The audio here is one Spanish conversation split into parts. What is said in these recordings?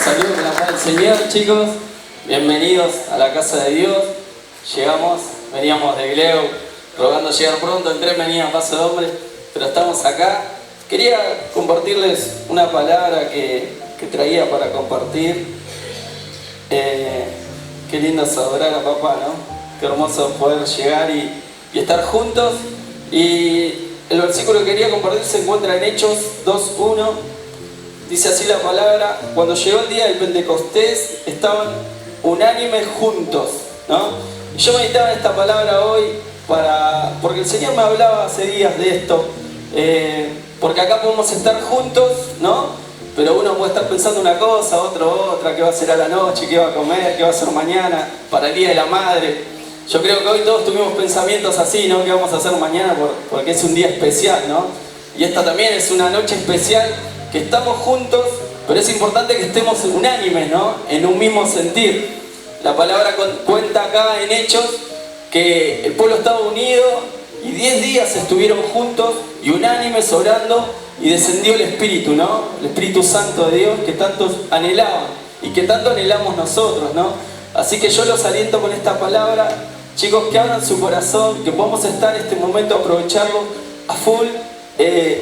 saludo con la paz del Señor, chicos. Bienvenidos a la casa de Dios. Veníamos de Gleu, rogando llegar pronto. El tren venía a paso de hombre, pero estamos acá. Quería compartirles una palabra que traía para compartir. Qué lindo es adorar a papá, ¿no? Qué hermoso poder llegar y estar juntos. Y el versículo que quería compartir se encuentra en Hechos 2:1. Dice así la palabra: cuando llegó el día del Pentecostés, estaban unánimes juntos, ¿no? Y yo meditaba en esta palabra hoy porque el Señor me hablaba hace días de esto, porque acá podemos estar juntos, ¿no? Pero uno puede estar pensando una cosa, otro otra, qué va a hacer a la noche, qué va a comer, qué va a hacer mañana, para el Día de la Madre. Yo creo que hoy todos tuvimos pensamientos así, ¿no? ¿Qué vamos a hacer mañana? Porque es un día especial, ¿no? Y esta también es una noche especial, que estamos juntos, pero es importante que estemos unánimes, ¿no? En un mismo sentir. La palabra cuenta acá en Hechos que el pueblo estaba unido y 10 días estuvieron juntos y unánimes orando, y descendió el Espíritu, ¿no? El Espíritu Santo de Dios que tantos anhelaban y que tanto anhelamos nosotros, ¿no? Así que yo los aliento con esta palabra, chicos, que abran su corazón, que podamos estar en este momento, aprovecharlo a full,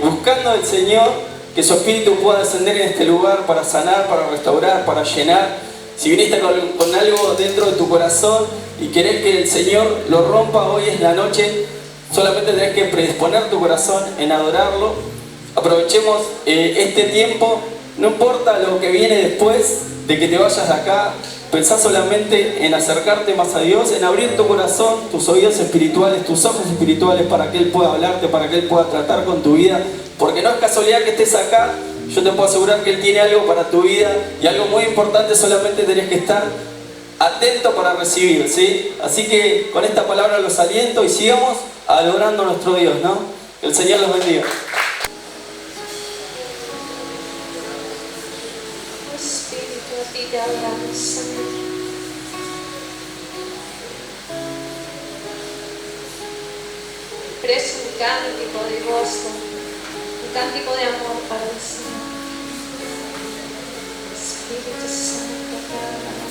buscando al Señor, que su Espíritu pueda descender en este lugar para sanar, para restaurar, para llenar. Si viniste con algo dentro de tu corazón y querés que el Señor lo rompa, hoy es la noche. Solamente tenés que predisponer tu corazón en adorarlo. Aprovechemos este tiempo, no importa lo que viene después de que te vayas de acá. Pensá solamente en acercarte más a Dios, en abrir tu corazón, tus oídos espirituales, tus ojos espirituales, para que Él pueda hablarte, para que Él pueda tratar con tu vida. Porque no es casualidad que estés acá. Yo te puedo asegurar que Él tiene algo para tu vida, y algo muy importante. Solamente tenés que estar atento para recibir, ¿sí? Así que con esta palabra los aliento y sigamos adorando a nuestro Dios, ¿no? Que el Señor los bendiga. Espíritu, a ti te adoramos, Señor. Pero es un cántico de gozo, un cántico de amor para el Señor. Espíritu Santo, te adoramos.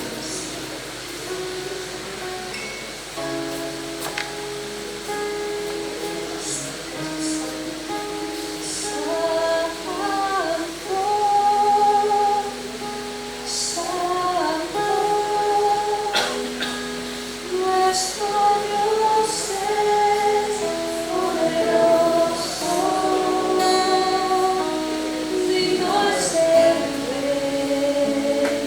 Digno es el Rey.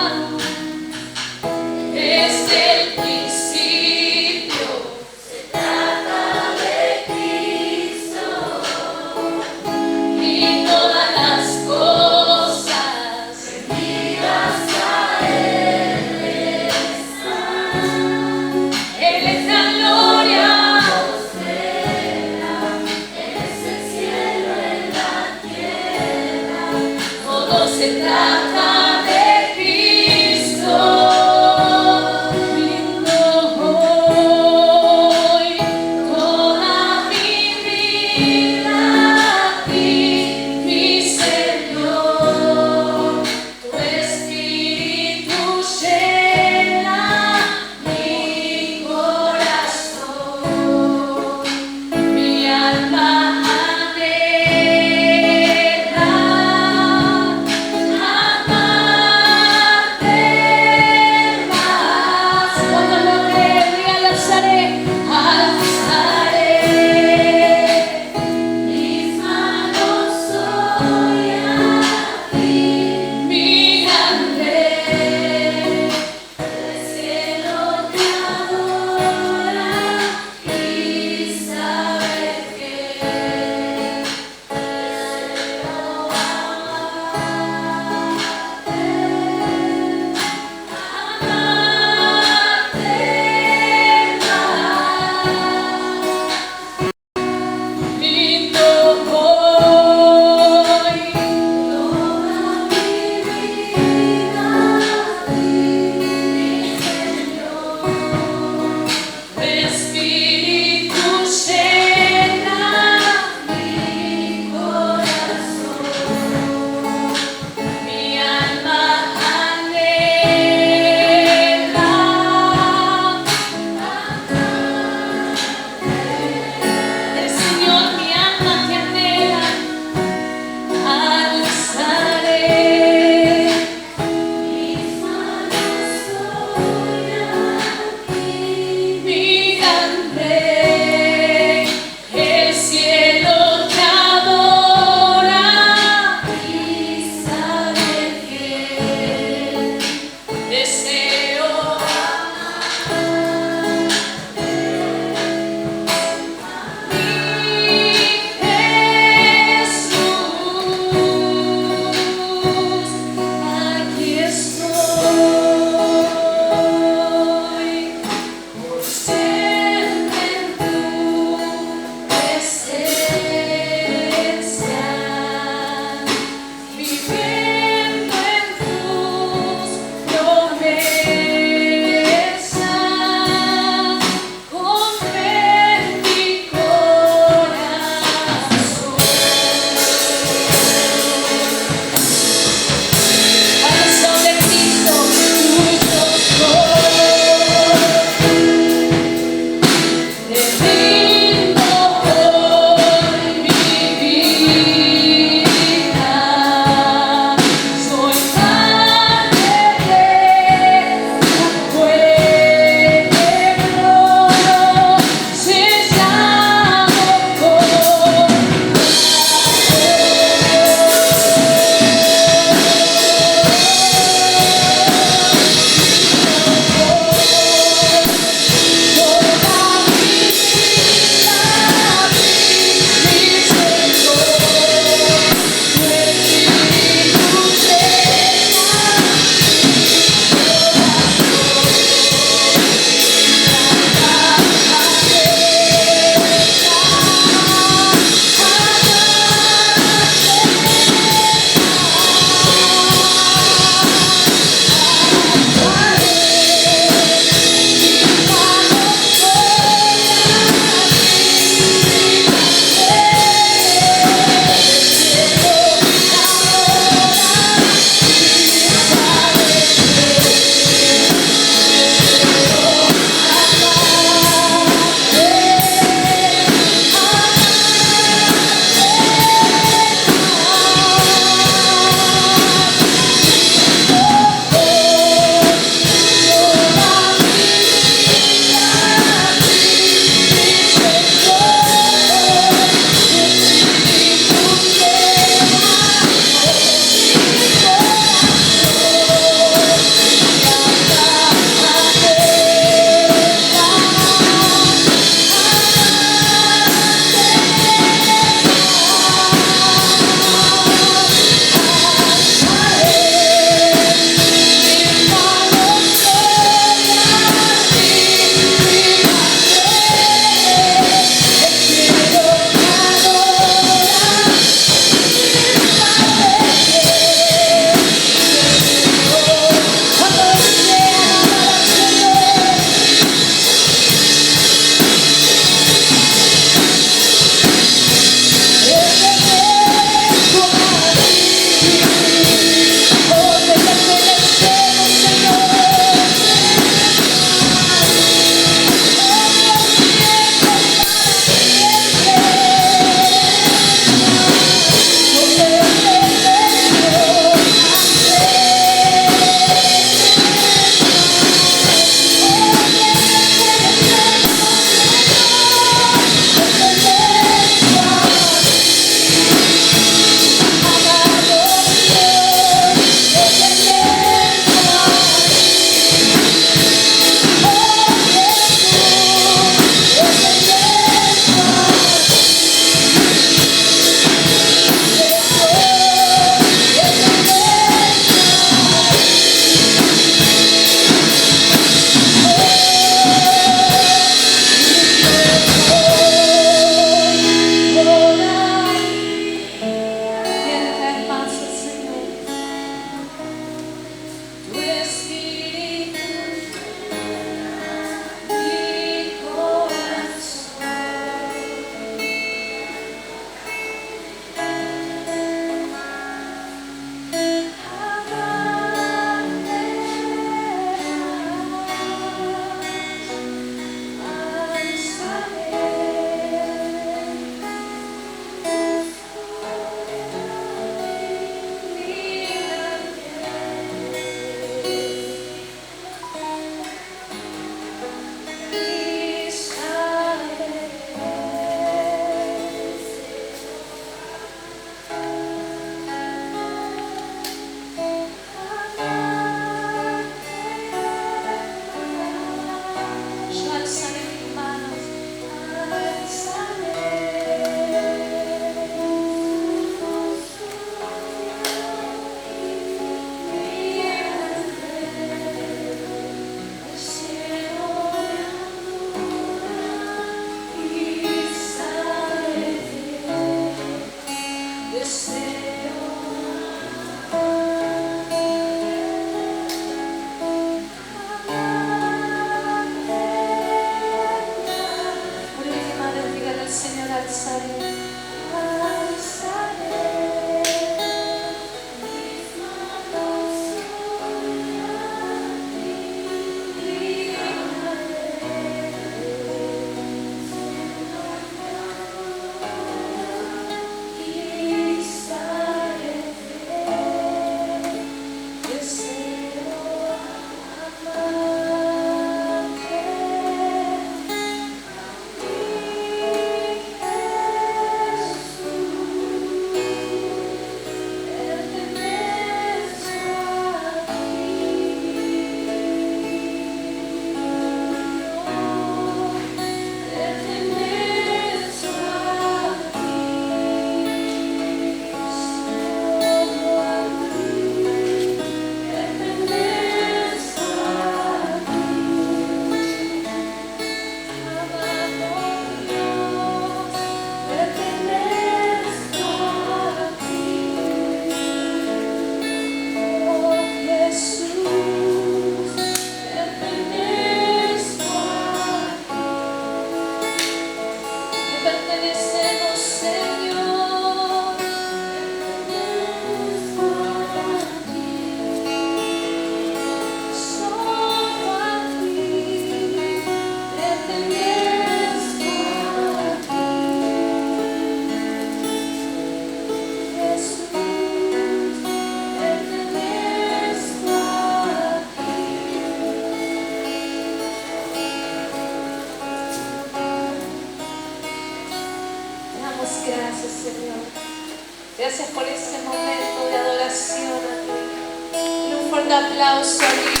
un aplauso, Luis.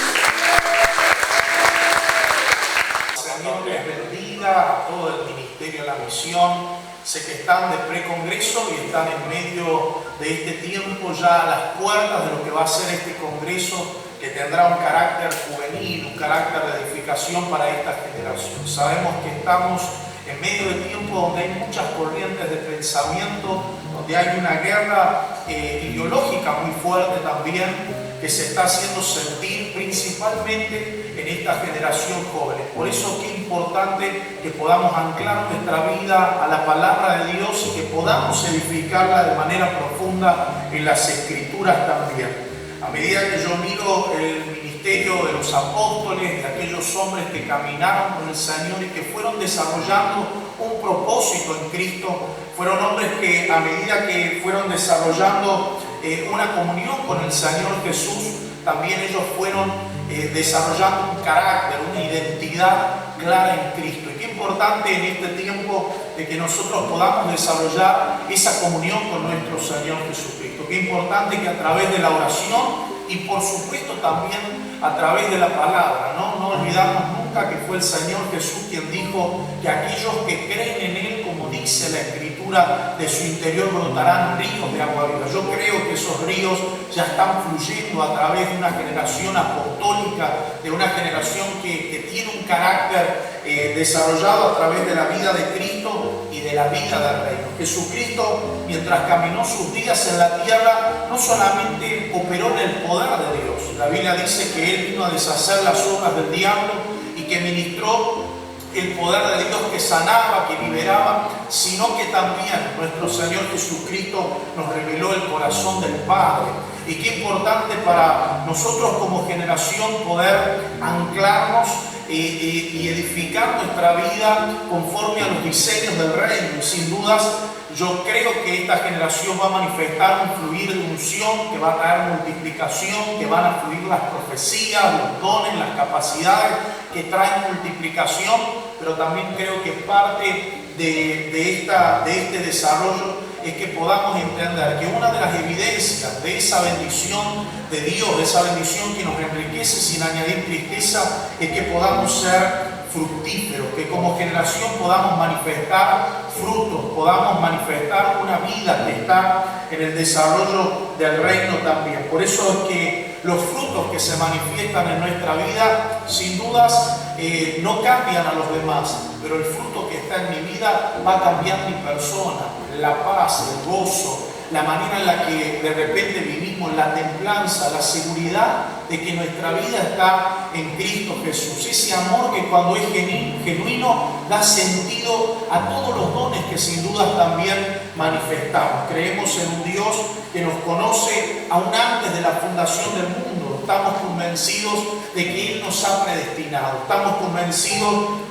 Señor les bendiga a todo el Ministerio de la Misión. Sé que están de precongreso y están en medio de este tiempo ya a las puertas de lo que va a ser este congreso, que tendrá un carácter juvenil, un carácter de edificación para esta generación. Sabemos que estamos en medio de tiempo donde hay muchas corrientes de pensamiento, donde hay una guerra ideológica muy fuerte también, que se está haciendo sentir principalmente en esta generación joven. Por eso es importante que podamos anclar nuestra vida a la palabra de Dios y que podamos edificarla de manera profunda en las Escrituras también. A medida que yo miro el ministerio de los apóstoles, de aquellos hombres que caminaron con el Señor y que fueron desarrollando un propósito en Cristo, fueron hombres que a medida que fueron desarrollando una comunión con el Señor Jesús, también ellos fueron desarrollando un carácter, una identidad clara en Cristo. Y qué importante en este tiempo de que nosotros podamos desarrollar esa comunión con nuestro Señor Jesucristo. Qué importante que a través de la oración y por supuesto también a través de la palabra, no olvidarnos nunca que fue el Señor Jesús quien dijo que aquellos que creen en Él, como dice la Escritura, de su interior brotarán ríos de agua viva. Yo creo que esos ríos ya están fluyendo a través de una generación apostólica, de una generación que tiene un carácter desarrollado a través de la vida de Cristo y de la vida del reino. Jesucristo, mientras caminó sus días en la tierra, no solamente operó en el poder de Dios. La Biblia dice que Él vino a deshacer las obras del diablo y que ministró el poder de Dios que sanaba, que liberaba, sino que también nuestro Señor Jesucristo nos reveló el corazón del Padre. Y qué importante para nosotros como generación poder anclarnos y edificar nuestra vida conforme a los diseños del reino. Y sin dudas, yo creo que esta generación va a manifestar un fluir de unción, que va a traer multiplicación, que van a fluir las profecías, los dones, las capacidades que traen multiplicación, pero también creo que parte de este desarrollo es que podamos entender que una de las evidencias de esa bendición de Dios, de esa bendición que nos enriquece sin añadir tristeza, es que podamos ser fructíferos, que como generación podamos manifestar frutos, podamos manifestar una vida que está en el desarrollo del reino también. Por eso es que los frutos que se manifiestan en nuestra vida, sin dudas, no cambian a los demás, pero el fruto que está en mi vida va a cambiar mi persona, la paz, el gozo, la manera en la que de repente vivimos, la templanza, la seguridad de que nuestra vida está en Cristo Jesús. Ese amor que cuando es genuino da sentido a todos los dones que sin duda también manifestamos. Creemos en un Dios que nos conoce aún antes de la fundación del mundo. Estamos convencidos de que Él nos ha predestinado. Estamos convencidos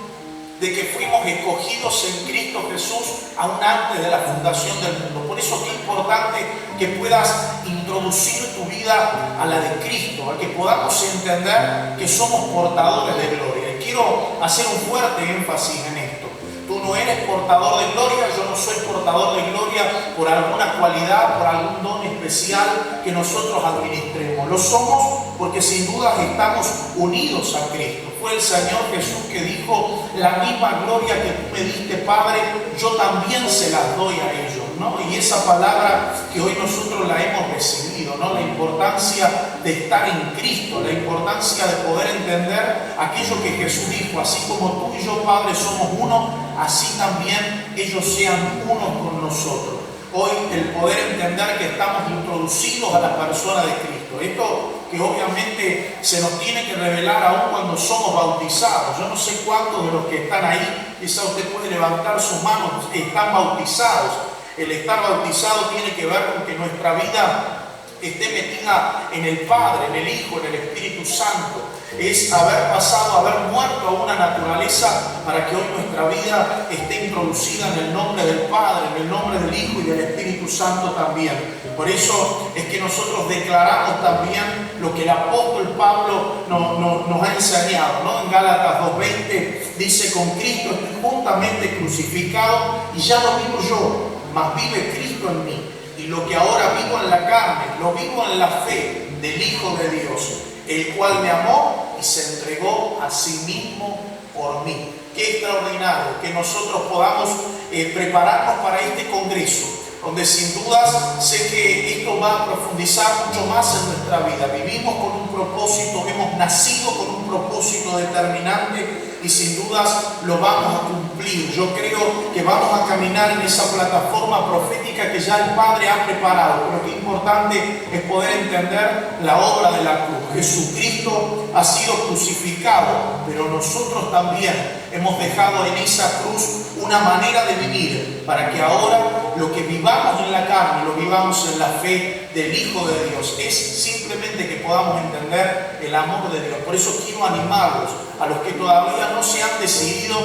de que fuimos escogidos en Cristo Jesús aún antes de la fundación del mundo. Por eso es importante que puedas introducir tu vida a la de Cristo, a que podamos entender que somos portadores de gloria. Y quiero hacer un fuerte énfasis en esto. Tú no eres portador de gloria, yo no soy portador de gloria por alguna cualidad, por algún don especial que nosotros administremos. Lo somos porque sin duda estamos unidos a Cristo. Fue el Señor Jesús que dijo: la misma gloria que tú me diste, Padre, yo también se las doy a ellos, ¿no? Y esa palabra que hoy nosotros la hemos recibido, ¿no? La importancia de estar en Cristo, la importancia de poder entender aquello que Jesús dijo: así como tú y yo, Padre, somos uno, así también ellos sean uno con nosotros. Hoy el poder entender que estamos introducidos a la persona de Cristo. Esto que obviamente se nos tiene que revelar aún cuando somos bautizados. Yo no sé cuántos de los que están ahí, quizá usted puede levantar sus manos, están bautizados. El estar bautizado tiene que ver con que nuestra vida esté metida en el Padre, en el Hijo, en el Espíritu Santo. Es haber pasado, haber muerto a una naturaleza para que hoy nuestra vida esté introducida en el nombre del Padre, en el nombre del Hijo y del Espíritu Santo también. Por eso es que nosotros declaramos también lo que el apóstol Pablo nos ha enseñado, ¿no? En Gálatas 2:20 dice: con Cristo estoy juntamente crucificado y ya no vivo yo, mas vive Cristo en mí. Y lo que ahora vivo en la carne, lo vivo en la fe del Hijo de Dios, el cual me amó y se entregó a sí mismo por mí. Qué extraordinario que nosotros podamos prepararnos para este congreso, donde sin dudas sé que esto va a profundizar mucho más en nuestra vida. Vivimos con un propósito, hemos nacido con un propósito determinante y sin dudas lo vamos a cumplir. Yo creo que vamos a caminar en esa plataforma profética que ya el Padre ha preparado. Pero qué importante es poder entender la obra de la cruz. Jesucristo ha sido crucificado, pero nosotros también hemos dejado en esa cruz una manera de vivir para que ahora lo que vivamos en la carne lo vivamos en la fe del Hijo de Dios. Es simplemente que podamos entender el amor de Dios. Por eso quiero animarlos a los que todavía no se han decidido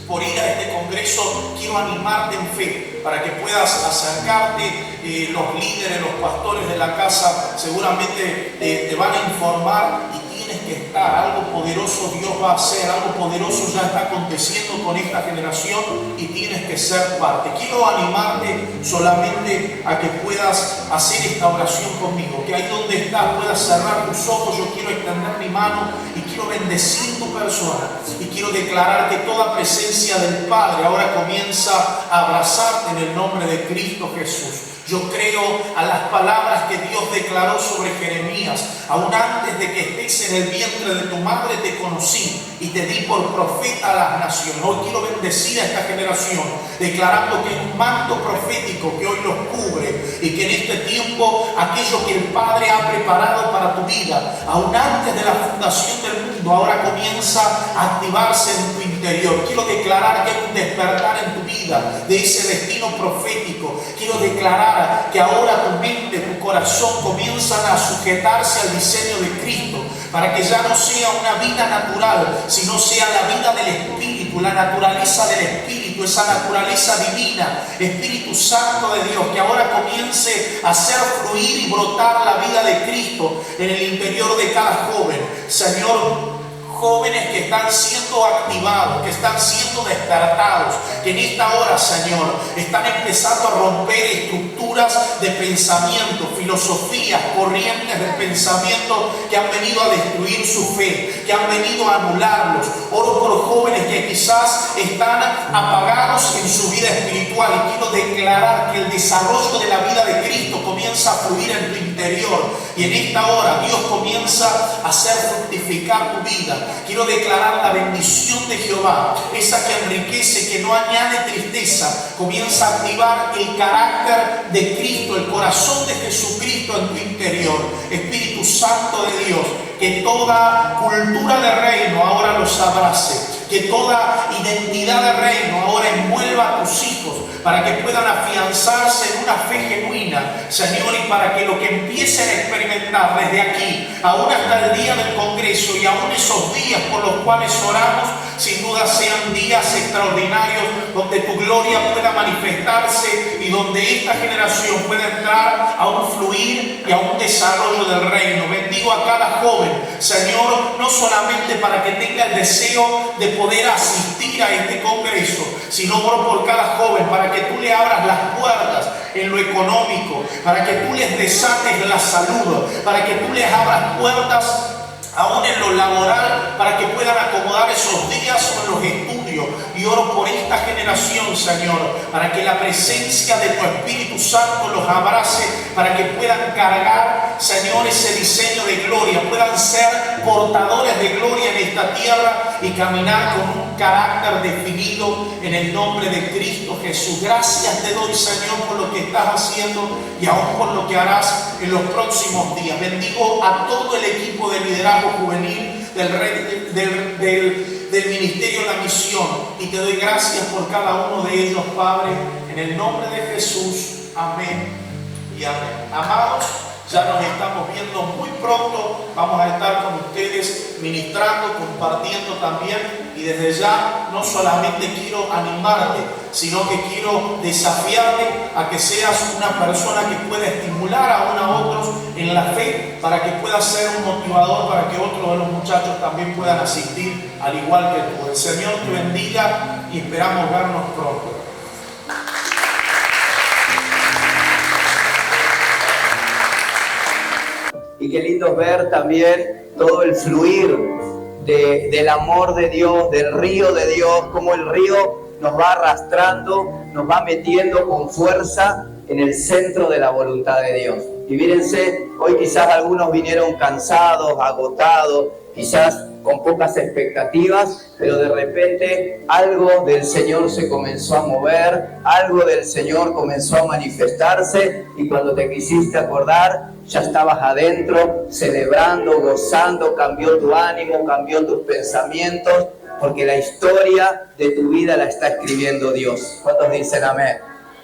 por ir a este congreso. Quiero animarte en fe para que puedas acercarte. Los líderes, los pastores de la casa seguramente te van a informar y tienes que estar. Algo poderoso Dios va a hacer, algo poderoso ya está aconteciendo con esta generación y tienes que ser parte. Quiero animarte solamente a que puedas hacer esta oración conmigo, que ahí donde estás puedas cerrar tus ojos. Yo quiero extender mi mano y quiero bendecir tu persona y quiero declarar que toda presencia del Padre ahora comienza a abrazarte en el nombre de Cristo Jesús. Yo creo a las palabras que Dios declaró sobre Jeremías. Aún antes de que estés en el vientre de tu madre te conocí y te di por profeta a las naciones. Hoy quiero bendecir a esta generación, declarando que hay un manto profético que hoy los cubre y que en este tiempo aquello que el Padre ha preparado para tu vida, aún antes de la fundación del mundo, ahora comienza a activarse en tu interior. Quiero declarar que hay un despertar en tu vida de ese destino profético. Quiero declarar que ahora tu mente, tu corazón comienzan a sujetarse al diseño de Cristo, para que ya no sea una vida natural, sino sea la vida del Espíritu, la naturaleza del Espíritu, esa naturaleza divina, Espíritu Santo de Dios, que ahora comience a hacer fluir y brotar la vida de Cristo en el interior de cada joven. Señor, jóvenes que están siendo activados, que están siendo despertados, que en esta hora, Señor, están empezando a romper estructuras de pensamiento, filosofías, corrientes de pensamiento que han venido a destruir su fe, que han venido a anularlos. Oro por jóvenes que quizás están apagados en su vida espiritual y quiero declarar que el desarrollo de la vida de Cristo comienza a fluir en tu interior y en esta hora Dios comienza a hacer fructificar tu vida. Quiero declarar la bendición de Jehová, esa que enriquece, que no añade tristeza, comienza a activar el carácter de Cristo, el corazón de Jesucristo en tu interior. Espíritu Santo de Dios, que toda cultura de reino ahora los abrace, que toda identidad de reino ahora envuelva a tus hijos, para que puedan afianzarse en una fe genuina, Señor, y para que lo que empiecen a experimentar desde aquí, aún hasta el día del Congreso y aún esos días por los cuales oramos, sin duda sean días extraordinarios donde tu gloria pueda manifestarse y donde esta generación pueda entrar a un fluir y a un desarrollo del reino. Bendigo a cada joven, Señor, no solamente para que tenga el deseo de poder asistir a este Congreso, sino oro por cada joven para que tú le abras las puertas en lo económico, para que tú les desates la salud, para que tú les abras puertas aún en lo laboral, para que puedan acomodar esos días o en los estudios. Y oro por esta generación, Señor, para que la presencia de tu Espíritu Santo los abrace, para que puedan cargar, Señor, ese diseño de gloria, puedan ser portadores de gloria en esta tierra y caminar con un carácter definido en el nombre de Cristo Jesús. Gracias te doy, Señor, por lo que estás haciendo y aún por lo que harás en los próximos días. Bendigo a todo el equipo de liderazgo juvenil del Ministerio La Misión y te doy gracias por cada uno de ellos, Padre, en el nombre de Jesús. Amén y amén. Amados, ya nos estamos viendo muy pronto. Vamos a estar con ustedes ministrando, compartiendo también. Y desde ya no solamente quiero animarte, sino que quiero desafiarte a que seas una persona que pueda estimular aún a otros en la fe, para que puedas ser un motivador, para que otros de los muchachos también puedan asistir al igual que tú. El Señor te bendiga y esperamos vernos pronto. Y Y qué lindo ver también todo el fluir del amor de Dios, del río de Dios, como el río nos va arrastrando, nos va metiendo con fuerza en el centro de la voluntad de Dios. Y mírense, hoy quizás algunos vinieron cansados, agotados, quizás con pocas expectativas, pero de repente algo del Señor se comenzó a mover, algo del Señor comenzó a manifestarse, y cuando te quisiste acordar, ya estabas adentro, celebrando, gozando, cambió tu ánimo, cambió tus pensamientos, porque la historia de tu vida la está escribiendo Dios. ¿Cuántos dicen amén?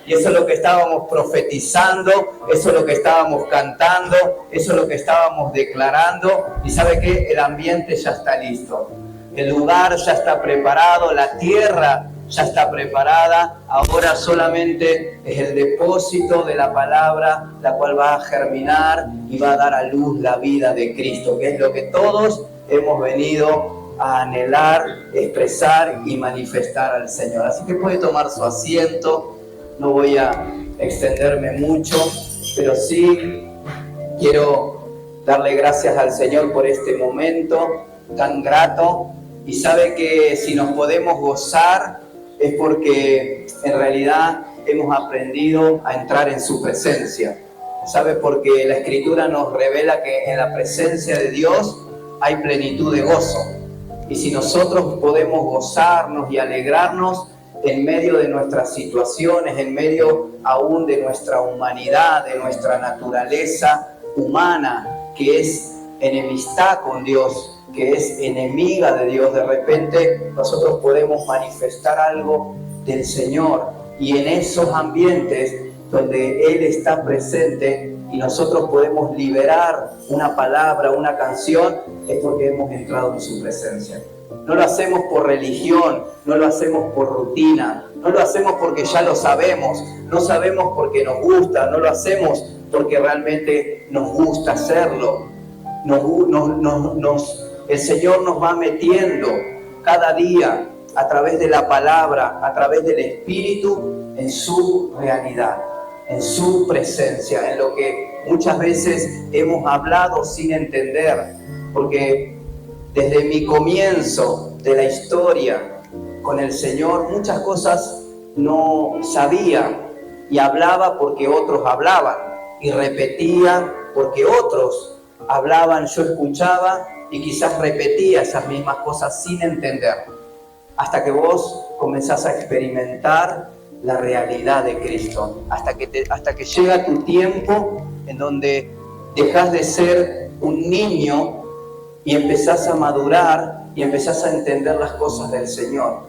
Y eso es lo que estábamos profetizando, eso es lo que estábamos cantando, eso es lo que estábamos declarando. Y ¿sabe qué? El ambiente ya está listo. El lugar ya está preparado, la tierra ya está preparada. Ahora solamente es el depósito de la palabra, la cual va a germinar y va a dar a luz la vida de Cristo, que es lo que todos hemos venido a anhelar, expresar y manifestar al Señor. Así que puede tomar su asiento. No voy a extenderme mucho, pero sí quiero darle gracias al Señor por este momento tan grato. Y sabe que si nos podemos gozar es porque en realidad hemos aprendido a entrar en su presencia. Sabe, porque la Escritura nos revela que en la presencia de Dios hay plenitud de gozo. Y si nosotros podemos gozarnos y alegrarnos en medio de nuestras situaciones, en medio aún de nuestra humanidad, de nuestra naturaleza humana, que es enemistad con Dios, que es enemiga de Dios, de repente nosotros podemos manifestar algo del Señor. Y en esos ambientes donde Él está presente y nosotros podemos liberar una palabra, una canción, es porque hemos entrado en su presencia. No lo hacemos por religión, no lo hacemos por rutina, no lo hacemos porque ya lo sabemos, no sabemos porque nos gusta, no lo hacemos porque realmente nos gusta hacerlo. El Señor nos va metiendo cada día a través de la palabra, a través del Espíritu, en su realidad, en su presencia, en lo que muchas veces hemos hablado sin entender, porque desde mi comienzo de la historia con el Señor, muchas cosas no sabía y hablaba porque otros hablaban y repetía porque otros hablaban, yo escuchaba y quizás repetía esas mismas cosas sin entender, hasta que vos comenzás a experimentar la realidad de Cristo, hasta que llega tu tiempo en donde dejás de ser un niño y empezás a madurar y empezás a entender las cosas del Señor.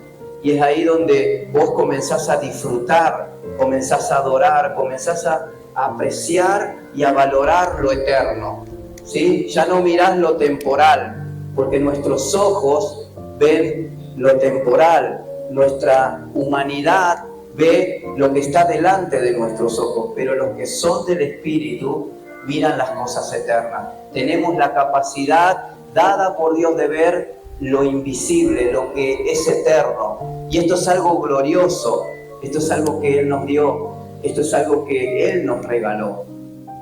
Y es ahí donde vos comenzás a disfrutar, comenzás a adorar, comenzás a apreciar y a valorar lo eterno, ¿sí? Ya no mirás lo temporal, porque nuestros ojos ven lo temporal, nuestra humanidad ve lo que está delante de nuestros ojos, pero los que son del Espíritu miran las cosas eternas. Tenemos la capacidad dada por Dios de ver lo invisible, lo que es eterno. Y esto es algo glorioso, esto es algo que Él nos dio, esto es algo que Él nos regaló.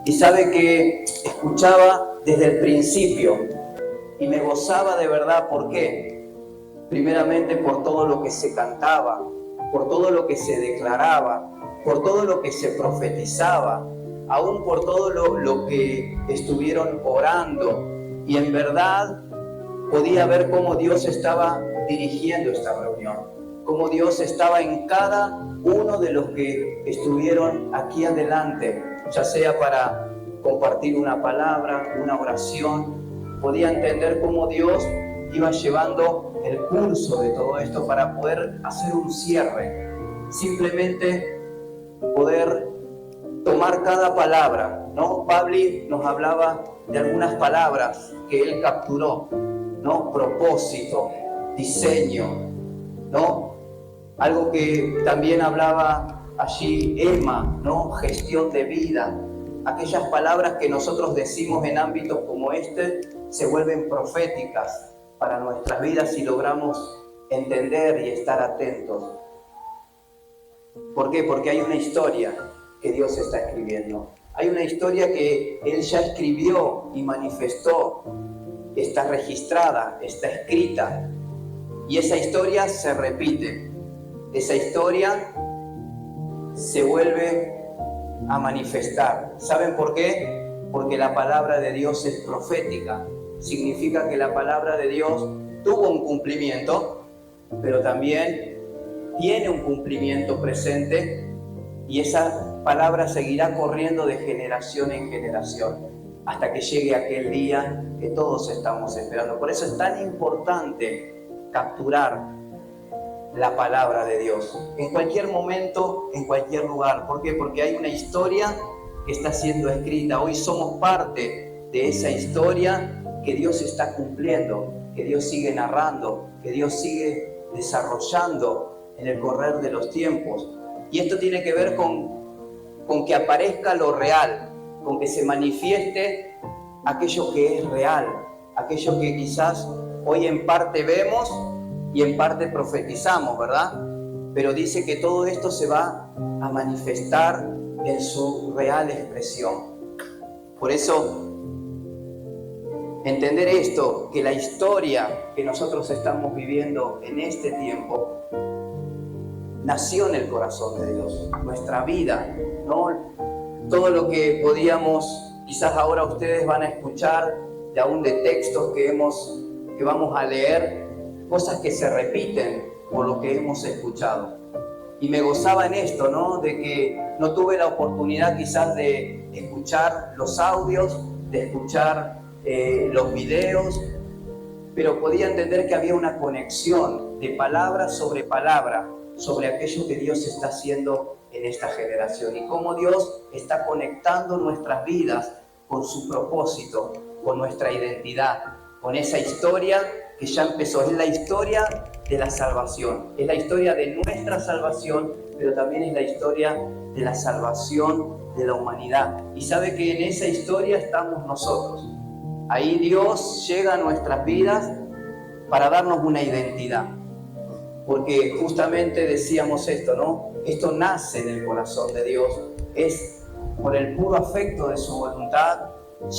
Y sabe que escuchaba desde el principio y me gozaba de verdad. ¿Por qué? Primeramente por todo lo que se cantaba, por todo lo que se declaraba, por todo lo que se profetizaba, aún por todo lo que estuvieron orando. Y en verdad podía ver cómo Dios estaba dirigiendo esta reunión, cómo Dios estaba en cada uno de los que estuvieron aquí adelante, ya sea para compartir una palabra, una oración. Podía entender cómo Dios iba llevando el curso de todo esto para poder hacer un cierre, simplemente poder tomar cada palabra, ¿no? Pabli nos hablaba de algunas palabras que él capturó, ¿no? Propósito, diseño, ¿no? Algo que también hablaba allí Emma, ¿no? Gestión de vida. Aquellas palabras que nosotros decimos en ámbitos como este se vuelven proféticas para nuestras vidas si logramos entender y estar atentos. ¿Por qué? Porque hay una historia que Dios está escribiendo. Hay una historia que Él ya escribió y manifestó, está registrada, está escrita, y esa historia se repite, esa historia se vuelve a manifestar. ¿Saben por qué? Porque la palabra de Dios es profética. Significa que la palabra de Dios tuvo un cumplimiento, pero también tiene un cumplimiento presente, y esa palabra seguirá corriendo de generación en generación hasta que llegue aquel día que todos estamos esperando. Por eso es tan importante capturar la palabra de Dios en cualquier momento, en cualquier lugar. ¿Por qué? Porque hay una historia que está siendo escrita. Hoy somos parte de esa historia que Dios está cumpliendo, que Dios sigue narrando, que Dios sigue desarrollando en el correr de los tiempos. Y esto tiene que ver con que aparezca lo real, con que se manifieste aquello que es real, aquello que quizás hoy en parte vemos y en parte profetizamos, ¿verdad? Pero dice que todo esto se va a manifestar en su real expresión. Por eso, entender esto, que la historia que nosotros estamos viviendo en este tiempo nació en el corazón de Dios. Nuestra vida, ¿no? Todo lo que podíamos, quizás ahora ustedes van a escuchar, de aún de textos que vamos a leer, cosas que se repiten por lo que hemos escuchado. Y me gozaba en esto, ¿no? De que no tuve la oportunidad quizás de escuchar los audios, de escuchar los videos, pero podía entender que había una conexión de palabra sobre aquello que Dios está haciendo en esta generación y cómo Dios está conectando nuestras vidas con su propósito, con nuestra identidad, con esa historia que ya empezó. Es la historia de la salvación, es la historia de nuestra salvación, pero también es la historia de la salvación de la humanidad. Y sabe que en esa historia estamos nosotros. Ahí Dios llega a nuestras vidas para darnos una identidad. Porque justamente decíamos esto, ¿no? Esto nace del corazón de Dios, es por el puro afecto de su voluntad,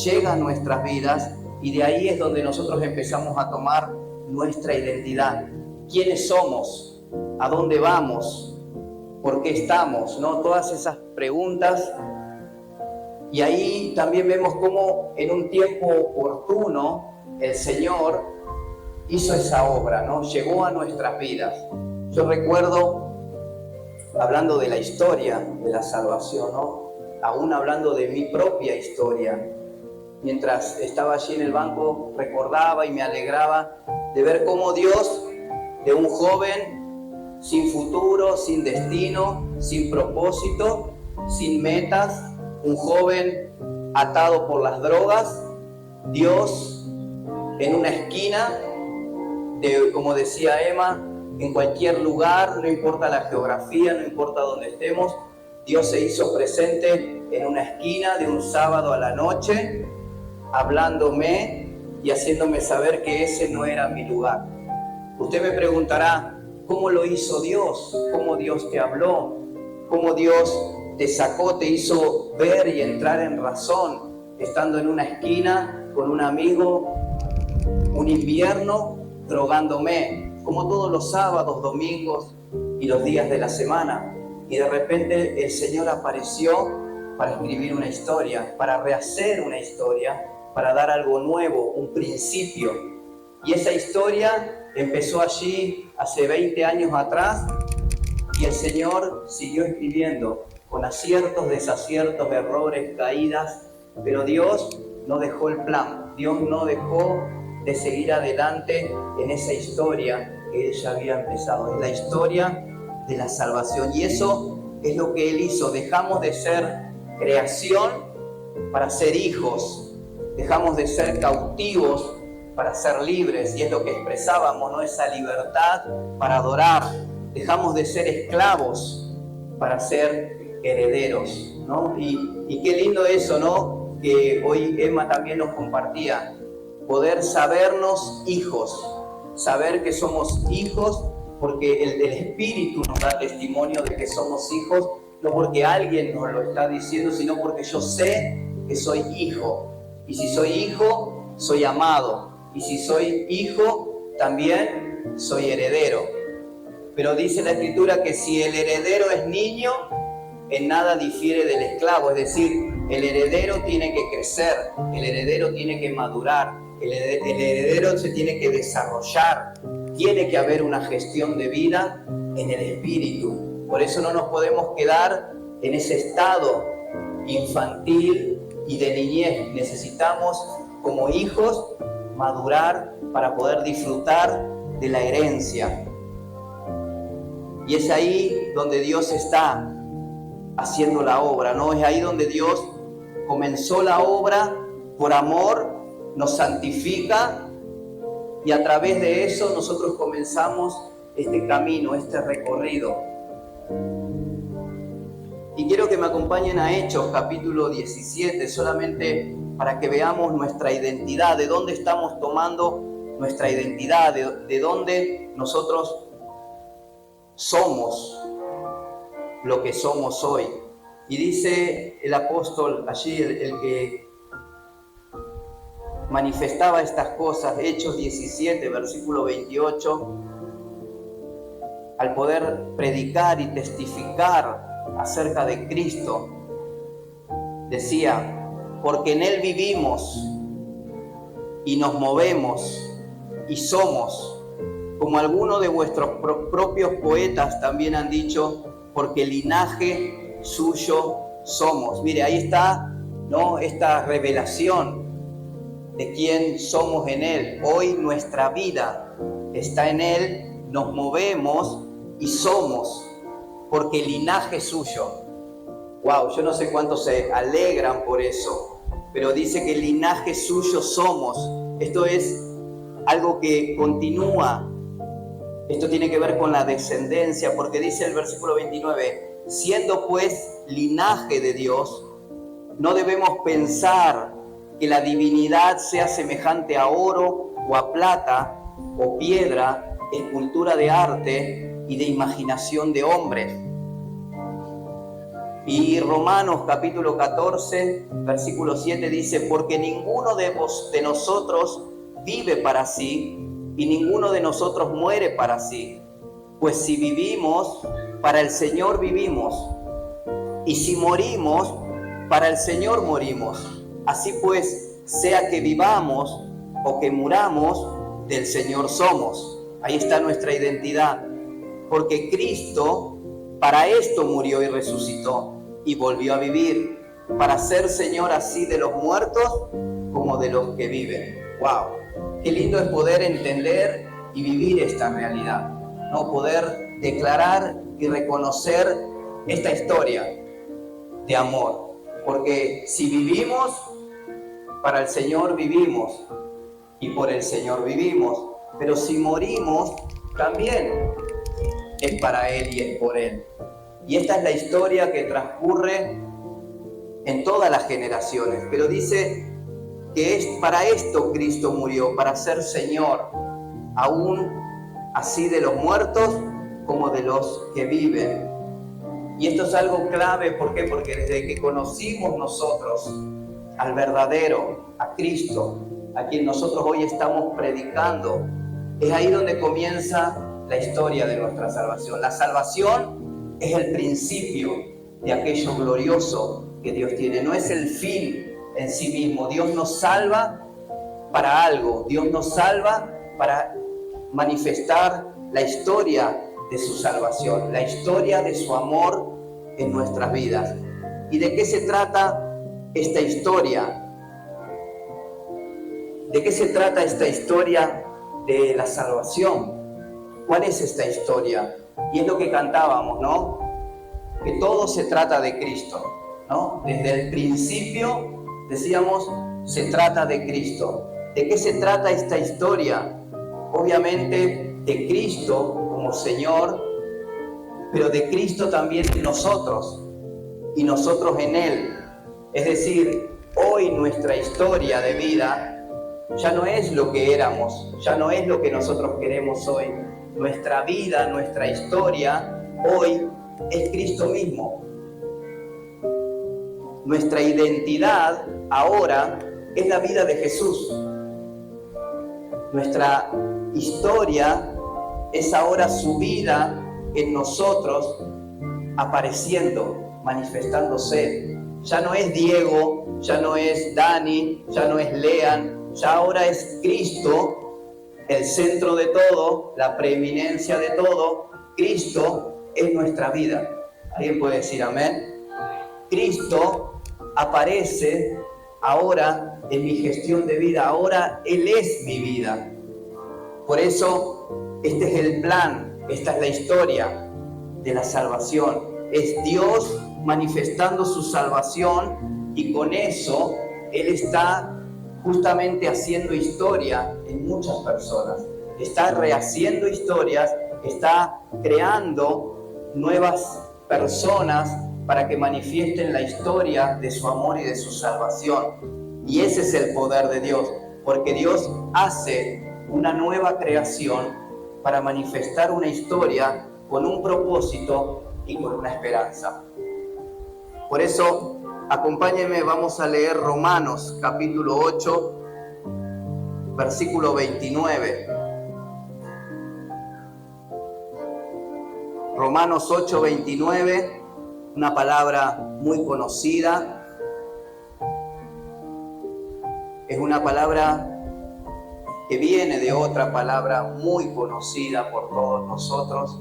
llega a nuestras vidas y de ahí es donde nosotros empezamos a tomar nuestra identidad. ¿Quiénes somos? ¿A dónde vamos? ¿Por qué estamos? ¿No? Todas esas preguntas. Y ahí también vemos cómo en un tiempo oportuno el Señor hizo esa obra, ¿no? Llegó a nuestras vidas. Yo recuerdo, hablando de la historia de la salvación, ¿no? Aún hablando de mi propia historia, mientras estaba allí en el banco, recordaba y me alegraba de ver cómo Dios, de un joven sin futuro, sin destino, sin propósito, sin metas, un joven atado por las drogas, Dios en una esquina, como decía Emma, en cualquier lugar, no importa la geografía, no importa dónde estemos, Dios se hizo presente en una esquina de un sábado a la noche, hablándome y haciéndome saber que ese no era mi lugar. Usted me preguntará, ¿cómo lo hizo Dios? ¿Cómo Dios te habló? ¿Cómo Dios te sacó, te hizo ver y entrar en razón, estando en una esquina con un amigo, un invierno, drogándome, como todos los sábados, domingos y los días de la semana? Y de repente el Señor apareció para escribir una historia, para rehacer una historia, para dar algo nuevo, un principio. Y esa historia empezó allí hace 20 años atrás y el Señor siguió escribiendo con aciertos, desaciertos, errores, caídas, pero Dios no dejó el plan, Dios no dejó de seguir adelante en esa historia que Él ya había empezado. Es la historia de la salvación y eso es lo que Él hizo. Dejamos de ser creación para ser hijos, dejamos de ser cautivos para ser libres, y es lo que expresábamos, ¿no? Esa libertad para adorar. Dejamos de ser esclavos para ser herederos, ¿no? Y qué lindo eso, ¿no? Que hoy Emma también nos compartía, poder sabernos hijos, saber que somos hijos, porque el Espíritu nos da testimonio de que somos hijos, no porque alguien nos lo está diciendo, sino porque yo sé que soy hijo. Y si soy hijo, soy amado. Y si soy hijo, también soy heredero. Pero dice la Escritura que si el heredero es niño, en nada difiere del esclavo. Es decir, el heredero tiene que crecer, el heredero tiene que madurar, el heredero se tiene que desarrollar. Tiene que haber una gestión de vida en el espíritu. Por eso no nos podemos quedar en ese estado infantil y de niñez. Necesitamos, como hijos, madurar para poder disfrutar de la herencia. Y es ahí donde Dios está haciendo la obra, ¿no? Es ahí donde Dios comenzó la obra por amor, nos santifica, y a través de eso nosotros comenzamos este camino, este recorrido. Y quiero que me acompañen a Hechos capítulo 17, solamente para que veamos nuestra identidad, de dónde estamos tomando nuestra identidad, de dónde nosotros somos lo que somos hoy. Y dice el apóstol allí, el que manifestaba estas cosas, Hechos 17, versículo 28, al poder predicar y testificar acerca de Cristo, decía: porque en Él vivimos y nos movemos y somos, como algunos de vuestros propios poetas también han dicho, porque linaje suyo somos. Mire, ahí está, ¿no?, esta revelación de quién somos en Él. Hoy nuestra vida está en Él, nos movemos y somos, porque linaje suyo. Wow, yo no sé cuántos se alegran por eso, pero dice que linaje suyo somos. Esto es algo que continúa. Esto tiene que ver con la descendencia, porque dice el versículo 29, siendo pues linaje de Dios, no debemos pensar que la divinidad sea semejante a oro o a plata o piedra, escultura de arte y de imaginación de hombres. Y Romanos capítulo 14, versículo 7 dice, porque ninguno de nosotros vive para sí, y ninguno de nosotros muere para sí. Pues si vivimos, para el Señor vivimos, y si morimos, para el Señor morimos. Así pues, sea que vivamos o que muramos, del Señor somos. Ahí está nuestra identidad, porque Cristo para esto murió y resucitó, y volvió a vivir, para ser Señor así de los muertos como de los que viven. ¡Wow! Qué lindo es poder entender y vivir esta realidad, ¿no? Poder declarar y reconocer esta historia de amor. Porque si vivimos, para el Señor vivimos y por el Señor vivimos. Pero si morimos, también es para Él y es por Él. Y esta es la historia que transcurre en todas las generaciones. Pero dice que es para esto Cristo murió, para ser Señor, aún así de los muertos como de los que viven. Y esto es algo clave, ¿por qué? Porque desde que conocimos nosotros al verdadero, a Cristo, a quien nosotros hoy estamos predicando, es ahí donde comienza la historia de nuestra salvación. La salvación es el principio de aquello glorioso que Dios tiene, no es el fin en sí mismo. Dios nos salva para algo, Dios nos salva para manifestar la historia de su salvación, la historia de su amor en nuestras vidas. ¿Y de qué se trata esta historia? ¿De qué se trata esta historia de la salvación? ¿Cuál es esta historia? Y es lo que cantábamos, ¿no? Que todo se trata de Cristo, ¿no? Desde el principio decíamos, se trata de Cristo. ¿De qué se trata esta historia? Obviamente de Cristo como Señor, pero de Cristo también en nosotros y nosotros en Él. Es decir, hoy nuestra historia de vida ya no es lo que éramos, ya no es lo que nosotros queremos hoy. Nuestra vida, nuestra historia hoy es Cristo mismo. Nuestra identidad ahora es la vida de Jesús. Nuestra historia es ahora su vida en nosotros, apareciendo, manifestándose. Ya no es Diego, ya no es Dani, ya no es Lean, ya ahora es Cristo, el centro de todo, la preeminencia de todo. Cristo es nuestra vida. ¿Alguien puede decir amén? Cristo aparece ahora en mi gestión de vida, ahora Él es mi vida. Por eso, este es el plan, esta es la historia de la salvación. Es Dios manifestando su salvación y con eso Él está justamente haciendo historia en muchas personas. Está rehaciendo historias, está creando nuevas personas para que manifiesten la historia de su amor y de su salvación. Y ese es el poder de Dios, porque Dios hace una nueva creación para manifestar una historia con un propósito y con una esperanza. Por eso, acompáñenme, vamos a leer Romanos capítulo 8, versículo 29. Romanos 8, 29, una palabra muy conocida. Es una palabra que viene de otra palabra muy conocida por todos nosotros.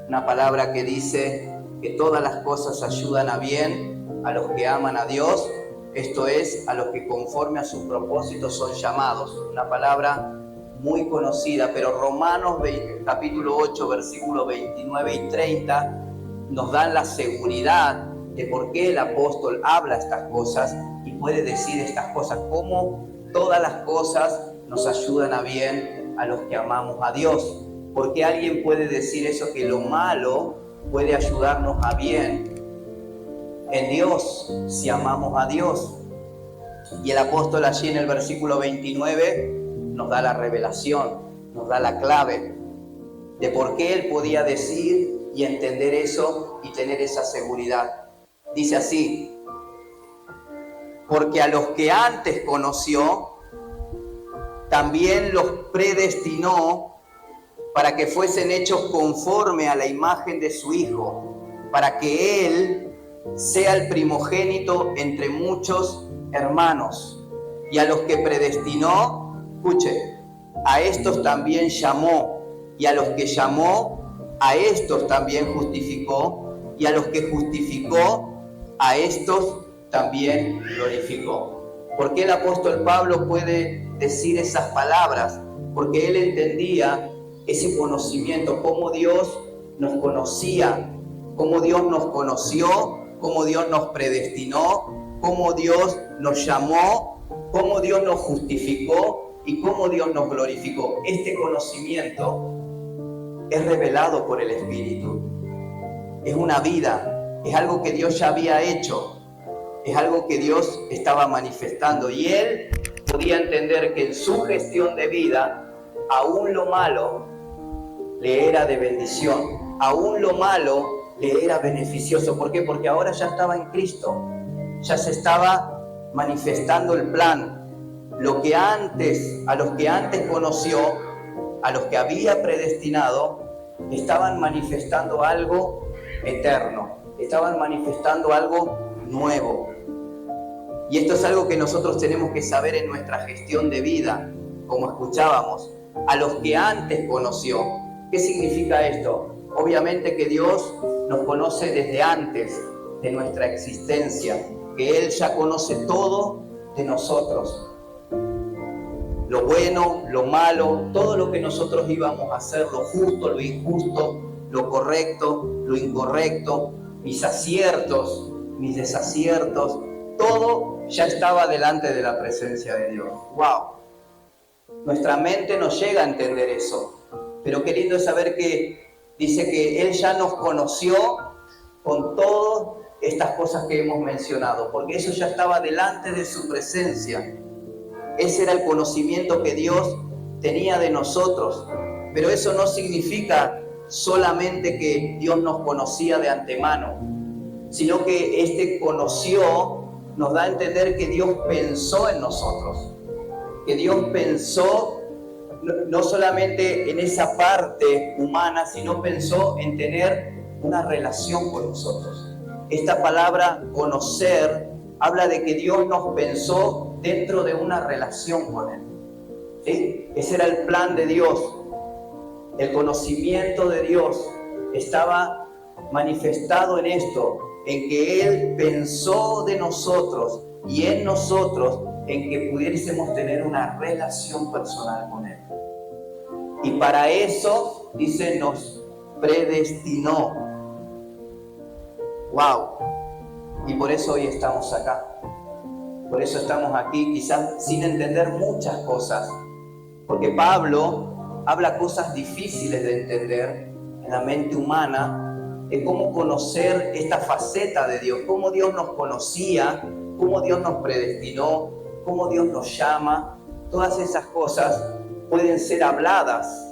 Una palabra que dice que todas las cosas ayudan a bien a los que aman a Dios, esto es, a los que conforme a sus propósitos son llamados. Una palabra muy conocida, pero Romanos capítulo 8, versículos 29 y 30 nos dan la seguridad de por qué el apóstol habla estas cosas y puede decir estas cosas, cómo todas las cosas nos ayudan a bien a los que amamos a Dios. Porque alguien puede decir eso, que lo malo puede ayudarnos a bien en Dios, si amamos a Dios. Y el apóstol allí en el versículo 29 nos da la revelación, nos da la clave de por qué él podía decir y entender eso y tener esa seguridad. Dice así: porque a los que antes conoció, también los predestinó para que fuesen hechos conforme a la imagen de su Hijo, para que Él sea el primogénito entre muchos hermanos. Y a los que predestinó, escuche, a estos también llamó, y a los que llamó, a estos también justificó, y a los que justificó, a estos también glorificó. ¿Por qué el apóstol Pablo puede decir esas palabras? Porque él entendía ese conocimiento, cómo Dios nos conocía, cómo Dios nos conoció, cómo Dios nos predestinó, cómo Dios nos llamó, cómo Dios nos justificó y cómo Dios nos glorificó. Este conocimiento es revelado por el Espíritu. Es una vida, es algo que Dios ya había hecho, es algo que Dios estaba manifestando. Y él podía entender que en su gestión de vida, aún lo malo le era de bendición, aún lo malo le era beneficioso. ¿Por qué? Porque ahora ya estaba en Cristo, ya se estaba manifestando el plan. Lo que antes, a los que antes conoció, a los que había predestinado, estaban manifestando algo eterno, estaban manifestando algo nuevo. Y esto es algo que nosotros tenemos que saber en nuestra gestión de vida, como escuchábamos, a los que antes conoció. ¿Qué significa esto? Obviamente que Dios nos conoce desde antes de nuestra existencia, que Él ya conoce todo de nosotros. Lo bueno, lo malo, todo lo que nosotros íbamos a hacer, lo justo, lo injusto, lo correcto, lo incorrecto, mis aciertos, mis desaciertos, todo ya estaba delante de la presencia de Dios. ¡Wow! Nuestra mente no llega a entender eso, pero qué lindo es saber que dice que Él ya nos conoció con todas estas cosas que hemos mencionado, porque eso ya estaba delante de su presencia. Ese era el conocimiento que Dios tenía de nosotros, pero eso no significa solamente que Dios nos conocía de antemano, sino que este conoció nos da a entender que Dios pensó en nosotros, que Dios pensó no solamente en esa parte humana, sino pensó en tener una relación con nosotros. Esta palabra conocer habla de que Dios nos pensó dentro de una relación con Él. ¿Sí? Ese era el plan de Dios. El conocimiento de Dios estaba manifestado en esto, en que Él pensó de nosotros y en nosotros en que pudiésemos tener una relación personal con Él. Y para eso, dice, nos predestinó. ¡Wow! Y por eso hoy estamos acá. Por eso estamos aquí, quizás sin entender muchas cosas. Porque Pablo habla cosas difíciles de entender en la mente humana, de cómo conocer esta faceta de Dios, cómo Dios nos conocía, cómo Dios nos predestinó, cómo Dios nos llama. Todas esas cosas pueden ser habladas,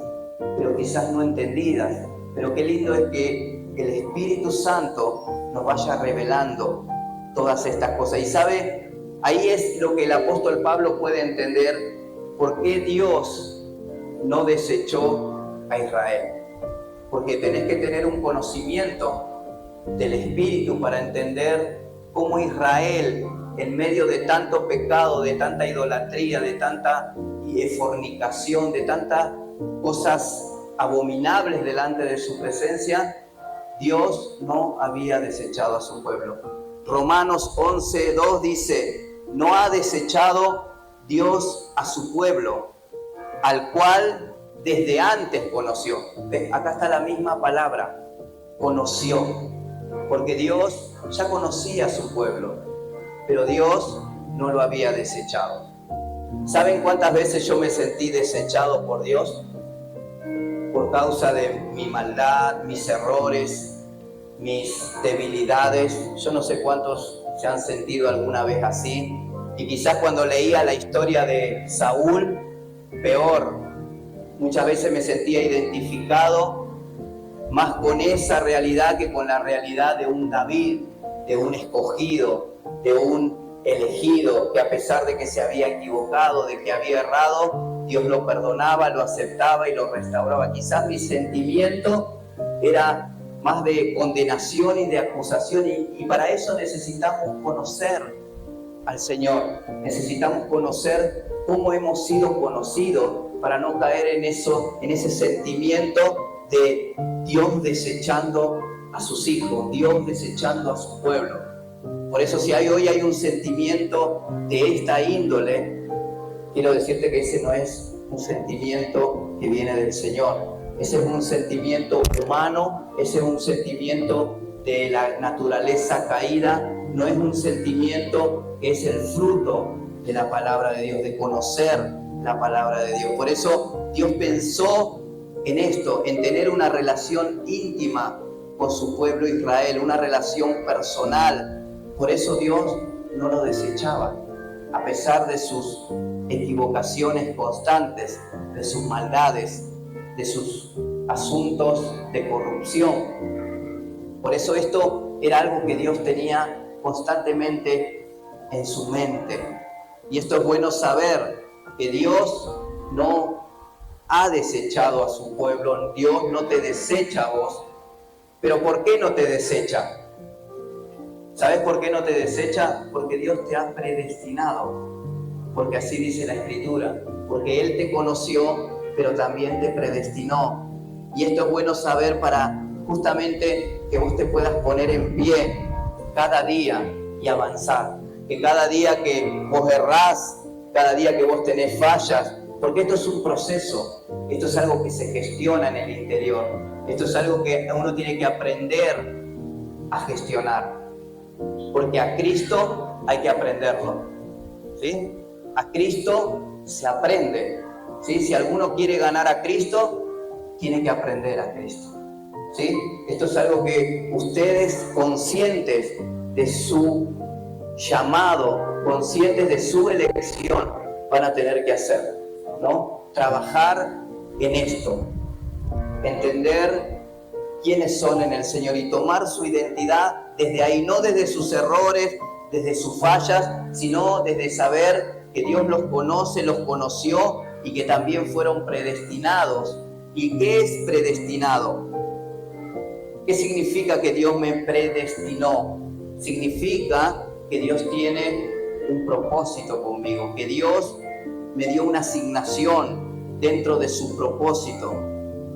pero quizás no entendidas. Pero qué lindo es que el Espíritu Santo nos vaya revelando todas estas cosas. Y sabe, ahí es lo que el apóstol Pablo puede entender, por qué Dios no desechó a Israel. Porque tenés que tener un conocimiento del Espíritu para entender cómo Israel, en medio de tanto pecado, de tanta idolatría, de tanta fornicación, de tantas cosas abominables delante de su presencia, Dios no había desechado a su pueblo. Romanos 11:2 dice, no ha desechado Dios a su pueblo, al cual desde antes conoció. ¿Ves? Acá está la misma palabra, conoció, porque Dios ya conocía a su pueblo, pero Dios no lo había desechado. ¿Saben cuántas veces yo me sentí desechado por Dios? Por causa de mi maldad, mis errores, mis debilidades. Yo no sé cuántos se han sentido alguna vez así. Y quizás cuando leía la historia de Saúl, peor. Muchas veces me sentía identificado más con esa realidad que con la realidad de un David, de un escogido, de un elegido, que a pesar de que se había equivocado, de que había errado, Dios lo perdonaba, lo aceptaba y lo restauraba. Quizás mi sentimiento era más de condenación y de acusación, y para eso necesitamos conocer al Señor. Necesitamos conocer cómo hemos sido conocidos para no caer en ese sentimiento de Dios desechando a sus hijos, Dios desechando a su pueblo. Por eso si hoy hay un sentimiento de esta índole, quiero decirte que ese no es un sentimiento que viene del Señor. Ese es un sentimiento humano, ese es un sentimiento de la naturaleza caída, no es un sentimiento que es el fruto de la palabra de Dios, de conocer la palabra de Dios. Por eso Dios pensó en esto, en tener una relación íntima con su pueblo Israel, una relación personal. Por eso Dios no lo desechaba, a pesar de sus equivocaciones constantes, de sus maldades, de sus asuntos de corrupción. Por eso esto era algo que Dios tenía constantemente en su mente. Y esto es bueno saber, que Dios no ha desechado a su pueblo, Dios no te desecha a vos. ¿Pero por qué no te desecha? ¿Sabes por qué no te desecha? Porque Dios te ha predestinado, porque así dice la Escritura, porque Él te conoció, pero también te predestinó. Y esto es bueno saber para justamente que vos te puedas poner en pie cada día y avanzar. Que cada día que vos errás, cada día que vos tenés fallas, porque esto es un proceso, esto es algo que se gestiona en el interior, esto es algo que uno tiene que aprender a gestionar, porque a Cristo hay que aprenderlo, ¿sí? A Cristo se aprende, ¿sí? Si alguno quiere ganar a Cristo, tiene que aprender a Cristo, ¿sí? Esto es algo que ustedes, conscientes de su llamado, conscientes de su elección, van a tener que hacer, ¿no? Trabajar en esto, entender quiénes son en el Señor y tomar su identidad desde ahí, no desde sus errores, desde sus fallas, sino desde saber que Dios los conoce, los conoció y que también fueron predestinados. ¿Y qué es predestinado? ¿Qué significa que Dios me predestinó? Significa que Dios tiene un propósito conmigo, que Dios me dio una asignación dentro de su propósito.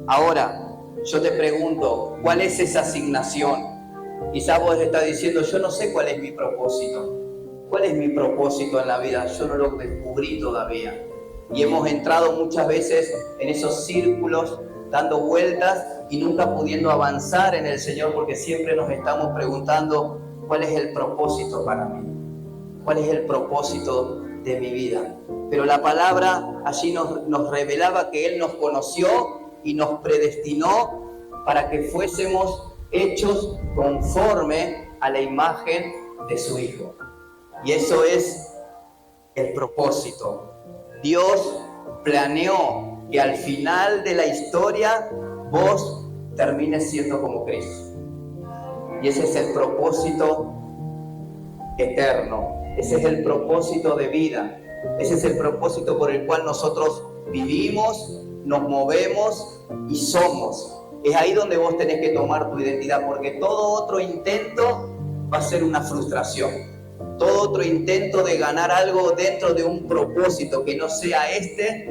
Ahora, yo te pregunto, ¿cuál es esa asignación? Quizás vos estás diciendo, yo no sé cuál es mi propósito. ¿Cuál es mi propósito en la vida? Yo no lo descubrí todavía. Y hemos entrado muchas veces en esos círculos, dando vueltas y nunca pudiendo avanzar en el Señor, porque siempre nos estamos preguntando, ¿cuál es el propósito para mí? ¿Cuál es el propósito de mi vida? Pero la palabra allí nos revelaba que Él nos conoció y nos predestinó para que fuésemos hechos conforme a la imagen de su Hijo. Y eso es el propósito. Dios planeó que al final de la historia vos termines siendo como Cristo. Y ese es el propósito eterno. Ese es el propósito de vida. Ese es el propósito por el cual nosotros vivimos, nos movemos y somos. Es ahí donde vos tenés que tomar tu identidad, porque todo otro intento va a ser una frustración. Todo otro intento de ganar algo dentro de un propósito que no sea este,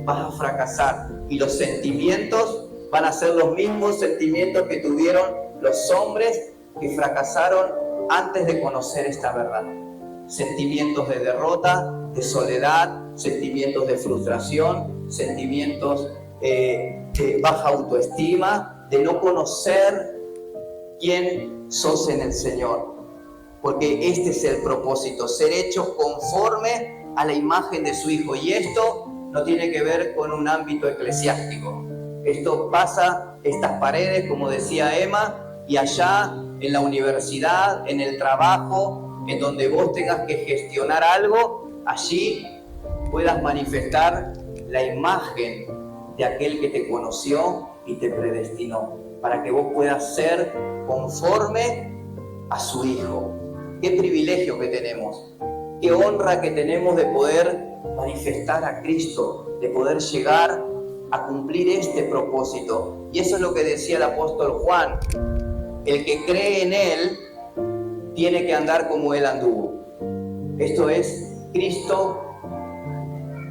vas a fracasar. Y los sentimientos van a ser los mismos sentimientos que tuvieron los hombres que fracasaron antes de conocer esta verdad. Sentimientos de derrota, de soledad, sentimientos de frustración, sentimientos de baja autoestima, de no conocer quién sos en el Señor. Porque este es el propósito, ser hechos conforme a la imagen de su Hijo. Y esto no tiene que ver con un ámbito eclesiástico. Esto pasa, estas paredes, como decía Emma, y allá en la universidad, en el trabajo, en donde vos tengas que gestionar algo, allí puedas manifestar la imagen de aquel que te conoció y te predestinó, para que vos puedas ser conforme a su Hijo. Qué privilegio que tenemos, qué honra que tenemos de poder manifestar a Cristo, de poder llegar a cumplir este propósito. Y eso es lo que decía el apóstol Juan: el que cree en Él tiene que andar como Él anduvo. Esto es Cristo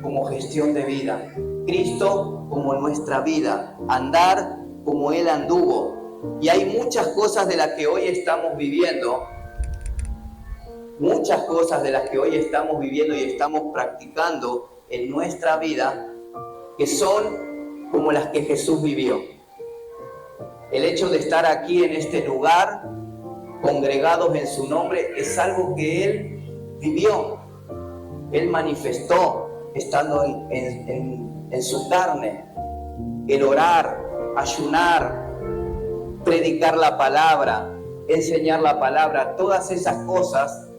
como gestión de vida, Cristo como nuestra vida, andar como Él anduvo. Y hay muchas cosas de las que hoy estamos viviendo, muchas cosas de las que hoy estamos viviendo y estamos practicando en nuestra vida, que son como las que Jesús vivió. El hecho de estar aquí en este lugar, congregados en su nombre, es algo que Él vivió. Él manifestó estando en su carne. El orar, ayunar, predicar la palabra, enseñar la palabra, todas esas cosas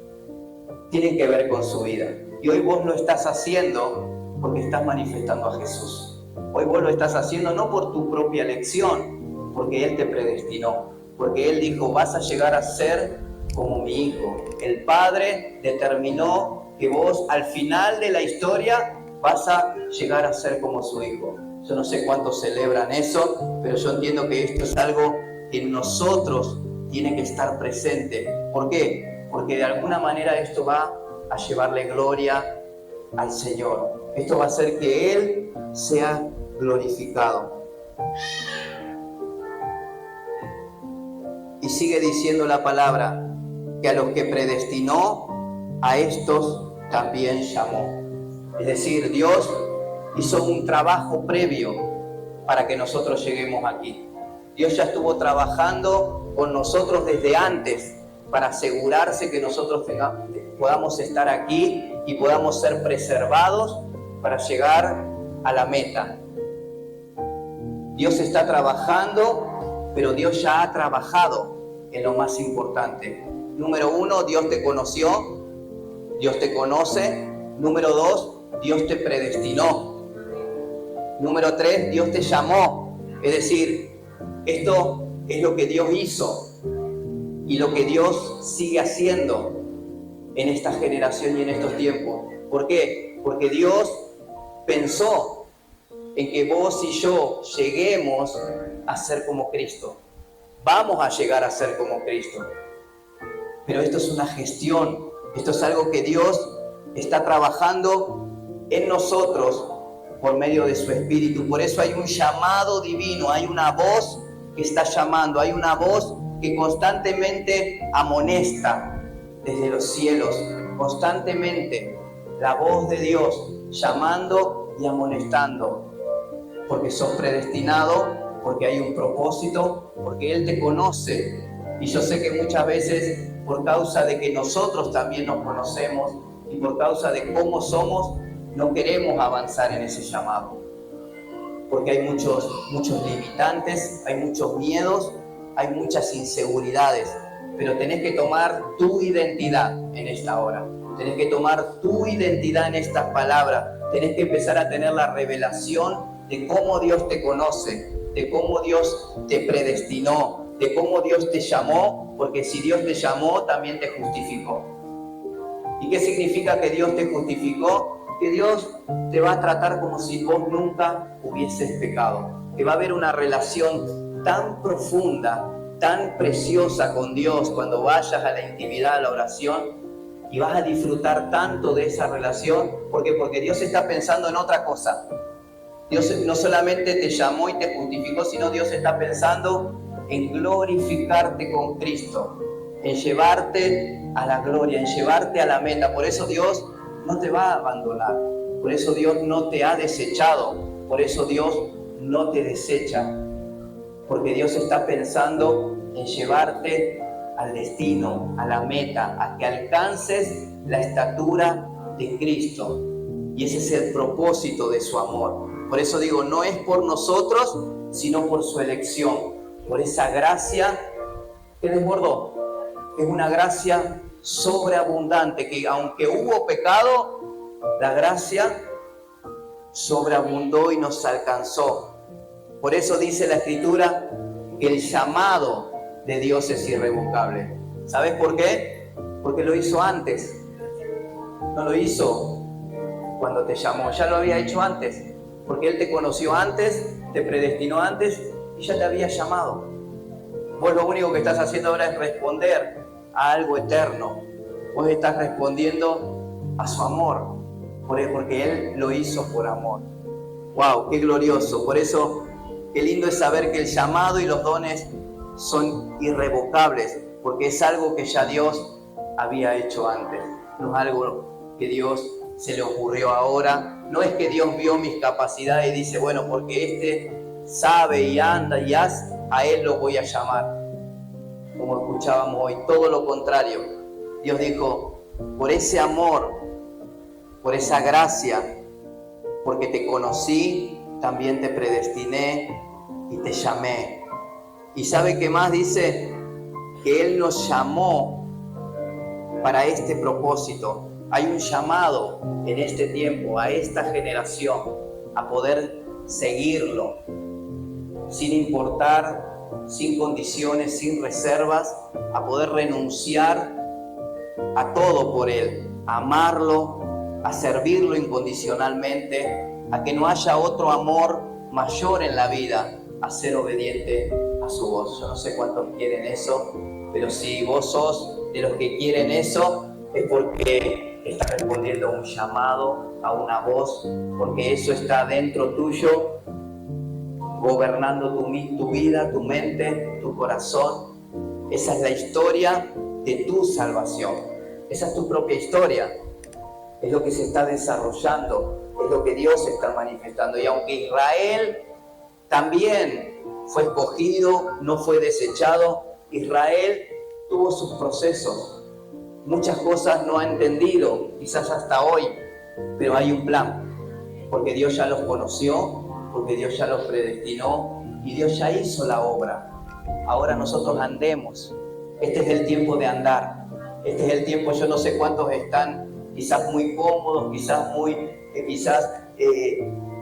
tienen que ver con su vida. Y hoy vos lo estás haciendo porque estás manifestando a Jesús. Hoy vos lo estás haciendo no por tu propia elección, porque Él te predestinó, porque Él dijo, vas a llegar a ser como mi Hijo. El Padre determinó que vos al final de la historia vas a llegar a ser como su Hijo. Yo no sé cuántos celebran eso, pero yo entiendo que esto es algo que en nosotros tiene que estar presente. ¿Por qué? Porque de alguna manera esto va a llevarle gloria al Señor. Esto va a hacer que Él sea glorificado. Y sigue diciendo la palabra, que a los que predestinó, a estos también llamó. Es decir, Dios hizo un trabajo previo para que nosotros lleguemos aquí. Dios ya estuvo trabajando con nosotros desde antes para asegurarse que nosotros podamos estar aquí y podamos ser preservados para llegar a la meta. Dios está trabajando, pero Dios ya ha trabajado en lo más importante. Número 1, Dios te conoció, Dios te conoce. Número 2, Dios te predestinó. Número 3, Dios te llamó. Es decir, esto es lo que Dios hizo. y lo que Dios sigue haciendo en esta generación y en estos tiempos. ¿Por qué? Porque Dios pensó en que vos y yo lleguemos a ser como Cristo. Vamos a llegar a ser como Cristo. Pero esto es una gestión, esto es algo que Dios está trabajando en nosotros por medio de su Espíritu. Por eso hay un llamado divino, hay una voz que está llamando, hay una voz que constantemente amonesta desde los cielos, constantemente la voz de Dios llamando y amonestando, porque sos predestinado, porque hay un propósito, porque Él te conoce. Y yo sé que muchas veces, por causa de que nosotros también nos conocemos y por causa de cómo somos, no queremos avanzar en ese llamado, porque hay muchos limitantes, hay muchos miedos, hay muchas inseguridades. Pero tenés que tomar tu identidad en esta hora, tenés que tomar tu identidad en estas palabras, tenés que empezar a tener la revelación de cómo Dios te conoce, de cómo Dios te predestinó, de cómo Dios te llamó, porque si Dios te llamó, también te justificó. ¿Y qué significa que Dios te justificó? Que Dios te va a tratar como si vos nunca hubieses pecado, que va a haber una relación tan profunda, tan preciosa con Dios cuando vayas a la intimidad, a la oración, y vas a disfrutar tanto de esa relación, porque Dios está pensando en otra cosa. Dios no solamente te llamó y te justificó, sino Dios está pensando en glorificarte con Cristo, en llevarte a la gloria, en llevarte a la meta. Por eso Dios no te va a abandonar, por eso Dios no te ha desechado, por eso Dios no te desecha, porque Dios está pensando en llevarte al destino, a la meta, a que alcances la estatura de Cristo. Y ese es el propósito de su amor. Por eso digo, no es por nosotros, sino por su elección, por esa gracia que desbordó. Es una gracia sobreabundante, que aunque hubo pecado, la gracia sobreabundó y nos alcanzó. Por eso dice la Escritura que el llamado de Dios es irrevocable. ¿Sabes por qué? Porque lo hizo antes. No lo hizo cuando te llamó, ya lo había hecho antes. Porque Él te conoció antes, te predestinó antes y ya te había llamado. Vos lo único que estás haciendo ahora es responder a algo eterno. Vos estás respondiendo a su amor, porque Él lo hizo por amor. ¡Wow! ¡Qué glorioso! Por eso, qué lindo es saber que el llamado y los dones son irrevocables, porque es algo que ya Dios había hecho antes. No es algo que Dios se le ocurrió ahora. No es que Dios vio mis capacidades y dice, bueno, porque sabe y anda y hace, a Él lo voy a llamar. Como escuchábamos hoy, todo lo contrario. Dios dijo, por ese amor, por esa gracia, porque te conocí, también te predestiné y te llamé. ¿Y sabe qué más dice? Que Él nos llamó para este propósito. Hay un llamado en este tiempo, a esta generación, a poder seguirlo, sin importar, sin condiciones, sin reservas, a poder renunciar a todo por Él, a amarlo, a servirlo incondicionalmente, a que no haya otro amor mayor en la vida, a ser obediente a su voz. Yo no sé cuántos quieren eso, pero si vos sos de los que quieren eso, es porque estás respondiendo a un llamado, a una voz, porque eso está dentro tuyo, gobernando tu vida, tu mente, tu corazón. Esa es la historia de tu salvación. Esa es tu propia historia. Es lo que se está desarrollando, es lo que Dios está manifestando. Y aunque Israel también fue escogido, no fue desechado, Israel tuvo sus procesos. Muchas cosas no ha entendido, quizás hasta hoy, pero hay un plan, porque Dios ya los conoció, porque Dios ya los predestinó y Dios ya hizo la obra. Ahora nosotros andemos. Este es el tiempo de andar. Este es el tiempo, yo no sé cuántos están quizás muy cómodos, quizás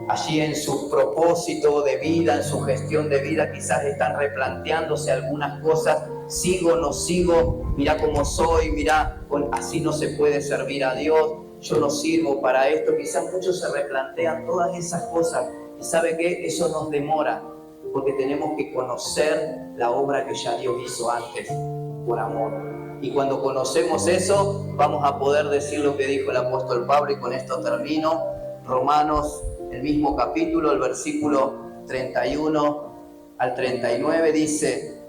allí en su propósito de vida, en su gestión de vida, quizás están replanteándose algunas cosas sigo, no sigo, mira cómo soy, mira, así no se puede servir a Dios, yo no sirvo para esto. Quizás muchos se replantean todas esas cosas y ¿sabe qué? Eso nos demora, porque tenemos que conocer la obra que ya Dios hizo antes, por amor. Y cuando conocemos eso, vamos a poder decir lo que dijo el apóstol Pablo, y con esto termino. Romanos, el mismo capítulo, el versículo 31 al 39 dice: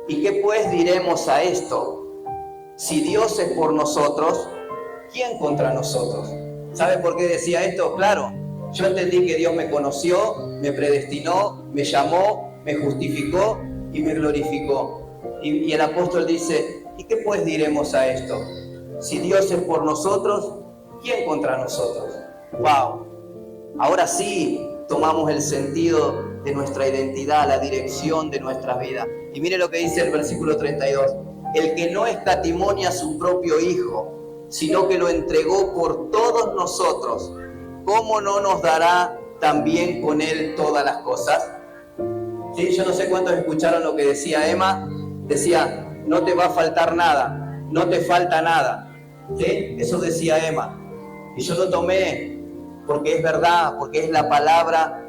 ¿y qué pues diremos a esto? Si Dios es por nosotros, ¿quién contra nosotros? ¿Sabe por qué decía esto? Claro, yo entendí que Dios me conoció, me predestinó, me llamó, me justificó y me glorificó. Y el apóstol dice: ¿y qué pues diremos a esto? Si Dios es por nosotros, ¿quién contra nosotros? ¡Wow! Ahora sí tomamos el sentido de nuestra identidad, la dirección de nuestras vidas. Y mire lo que dice el versículo 32. El que no escatimó a su propio Hijo, sino que lo entregó por todos nosotros, ¿cómo no nos dará también con Él todas las cosas? ¿Sí? Yo no sé cuántos escucharon lo que decía Emma. Decía: no te va a faltar nada, no te falta nada. ¿Sí? Eso decía Emma. Y yo lo tomé porque es verdad, porque es la palabra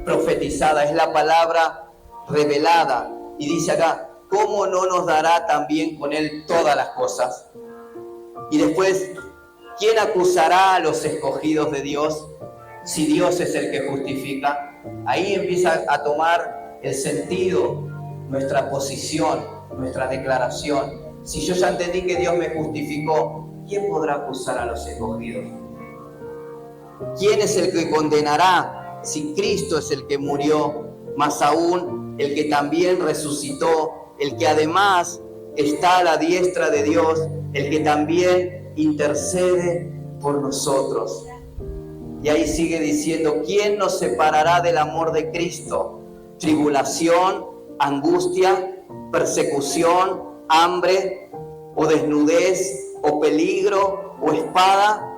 profetizada, es la palabra revelada. Y dice acá: ¿cómo no nos dará también con Él todas las cosas? Y después, ¿quién acusará a los escogidos de Dios si Dios es el que justifica? Ahí empieza a tomar el sentido nuestra posición, nuestra declaración. Si yo ya entendí que Dios me justificó, ¿quién podrá acusar a los escogidos? ¿Quién es el que condenará si Cristo es el que murió, más aún el que también resucitó, el que además está a la diestra de Dios, el que también intercede por nosotros? Y ahí sigue diciendo: ¿quién nos separará del amor de Cristo? ¿Tribulación, angustia, persecución, hambre, o desnudez, o peligro, o espada?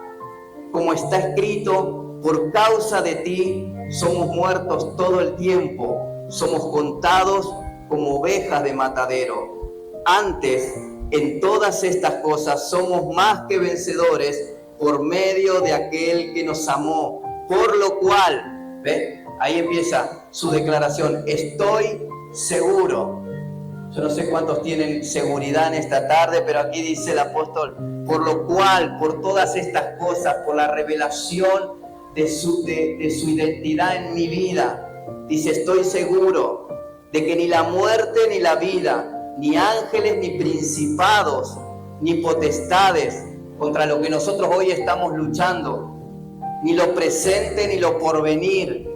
Como está escrito: por causa de ti somos muertos todo el tiempo, somos contados como ovejas de matadero. Antes, en todas estas cosas somos más que vencedores por medio de aquel que nos amó. Por lo cual, ¿ve? Ahí empieza su declaración: estoy seguro. Yo no sé cuántos tienen seguridad en esta tarde, pero aquí dice el apóstol: por lo cual, por todas estas cosas, por la revelación de su identidad en mi vida, dice: estoy seguro de que ni la muerte ni la vida, ni ángeles ni principados, ni potestades, contra lo que nosotros hoy estamos luchando, ni lo presente ni lo porvenir,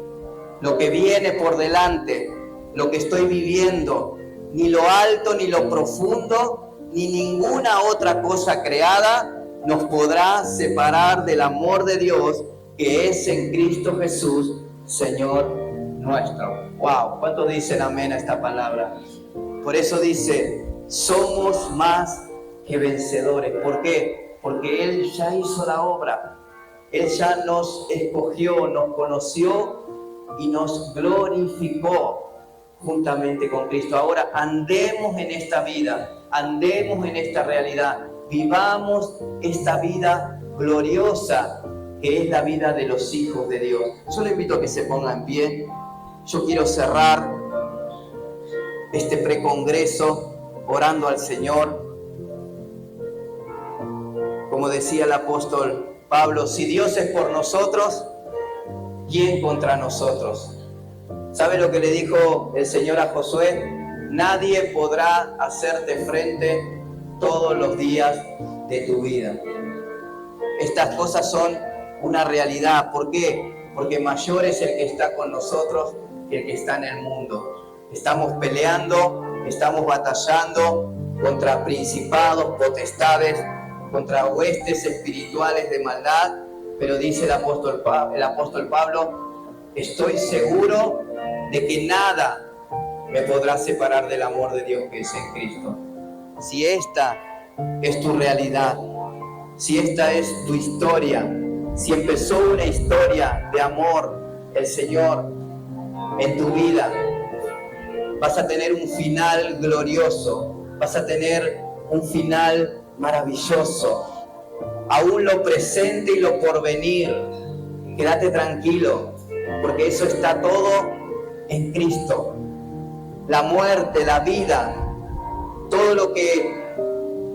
lo que viene por delante, lo que estoy viviendo, ni lo alto ni lo profundo, ni ninguna otra cosa creada nos podrá separar del amor de Dios que es en Cristo Jesús, Señor nuestro. Wow, ¿cuántos dicen amén a esta palabra? Por eso dice: somos más que vencedores. ¿Por qué? Porque Él ya hizo la obra. Él ya nos escogió, nos conoció y nos glorificó juntamente con Cristo. Ahora andemos en esta vida, andemos en esta realidad, vivamos esta vida gloriosa que es la vida de los hijos de Dios. Yo le invito a que se ponga en pie. Yo quiero cerrar este precongreso orando al Señor. Como decía el apóstol Pablo: si Dios es por nosotros, ¿quién contra nosotros? ¿Sabe lo que le dijo el Señor a Josué? Nadie podrá hacerte frente todos los días de tu vida. Estas cosas son una realidad. ¿Por qué? Porque mayor es el que está con nosotros que el que está en el mundo. Estamos peleando, estamos batallando contra principados, potestades, contra huestes espirituales de maldad, pero dice el apóstol Pablo: estoy seguro de que nada me podrá separar del amor de Dios que es en Cristo. Si esta es tu realidad, si esta es tu historia, si empezó una historia de amor el Señor en tu vida, vas a tener un final glorioso, vas a tener un final maravilloso. Aún lo presente y lo porvenir, quédate tranquilo, porque eso está todo en Cristo. La muerte, la vida, todo lo que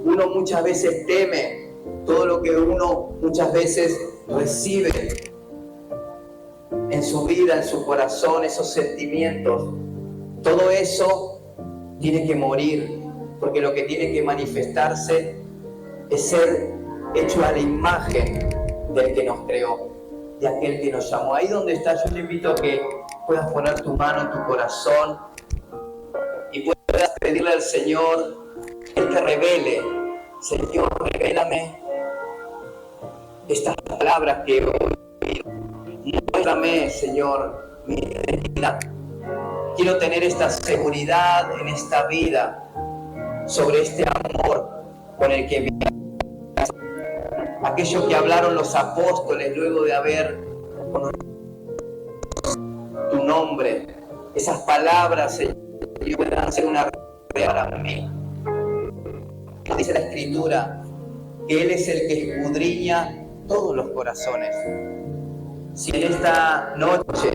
uno muchas veces teme, todo lo que uno muchas veces recibe en su vida, en su corazón, esos sentimientos, todo eso tiene que morir, porque lo que tiene que manifestarse es ser hecho a la imagen del que nos creó, de aquel que nos llamó. Ahí donde estás, yo te invito a que puedas poner tu mano en tu corazón y puedas pedirle al Señor que Él te revele. Señor, revélame estas palabras que he oído. Muéstrame, Señor, mi identidad. Quiero tener esta seguridad en esta vida sobre este amor con el que me... Aquello que hablaron los apóstoles luego de haber conocido tu nombre, esas palabras, Señor, puedan ser una realidad para mí. Dice la Escritura que Él es el que escudriña todos los corazones. Si en esta noche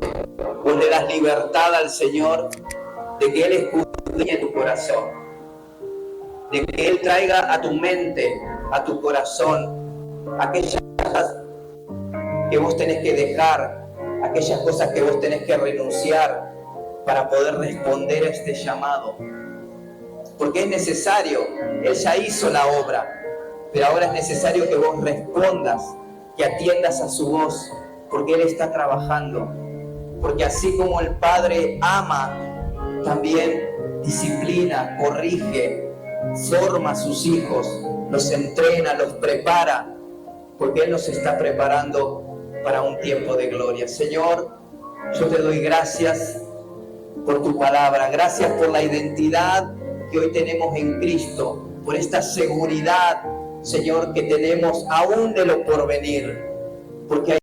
vos le das libertad al Señor de que Él escudriñe tu corazón, de que Él traiga a tu mente, a tu corazón, aquellas cosas que vos tenés que dejar, aquellas cosas que vos tenés que renunciar para poder responder a este llamado. Porque es necesario, Él ya hizo la obra, pero ahora es necesario que vos respondas, que atiendas a su voz, porque Él está trabajando. Porque así como el Padre ama, también disciplina, corrige, forma a sus hijos, los entrena, los prepara, porque Él nos está preparando para un tiempo de gloria. Señor, yo te doy gracias por tu palabra, gracias por la identidad que hoy tenemos en Cristo, por esta seguridad, Señor, que tenemos aún de lo porvenir, porque hay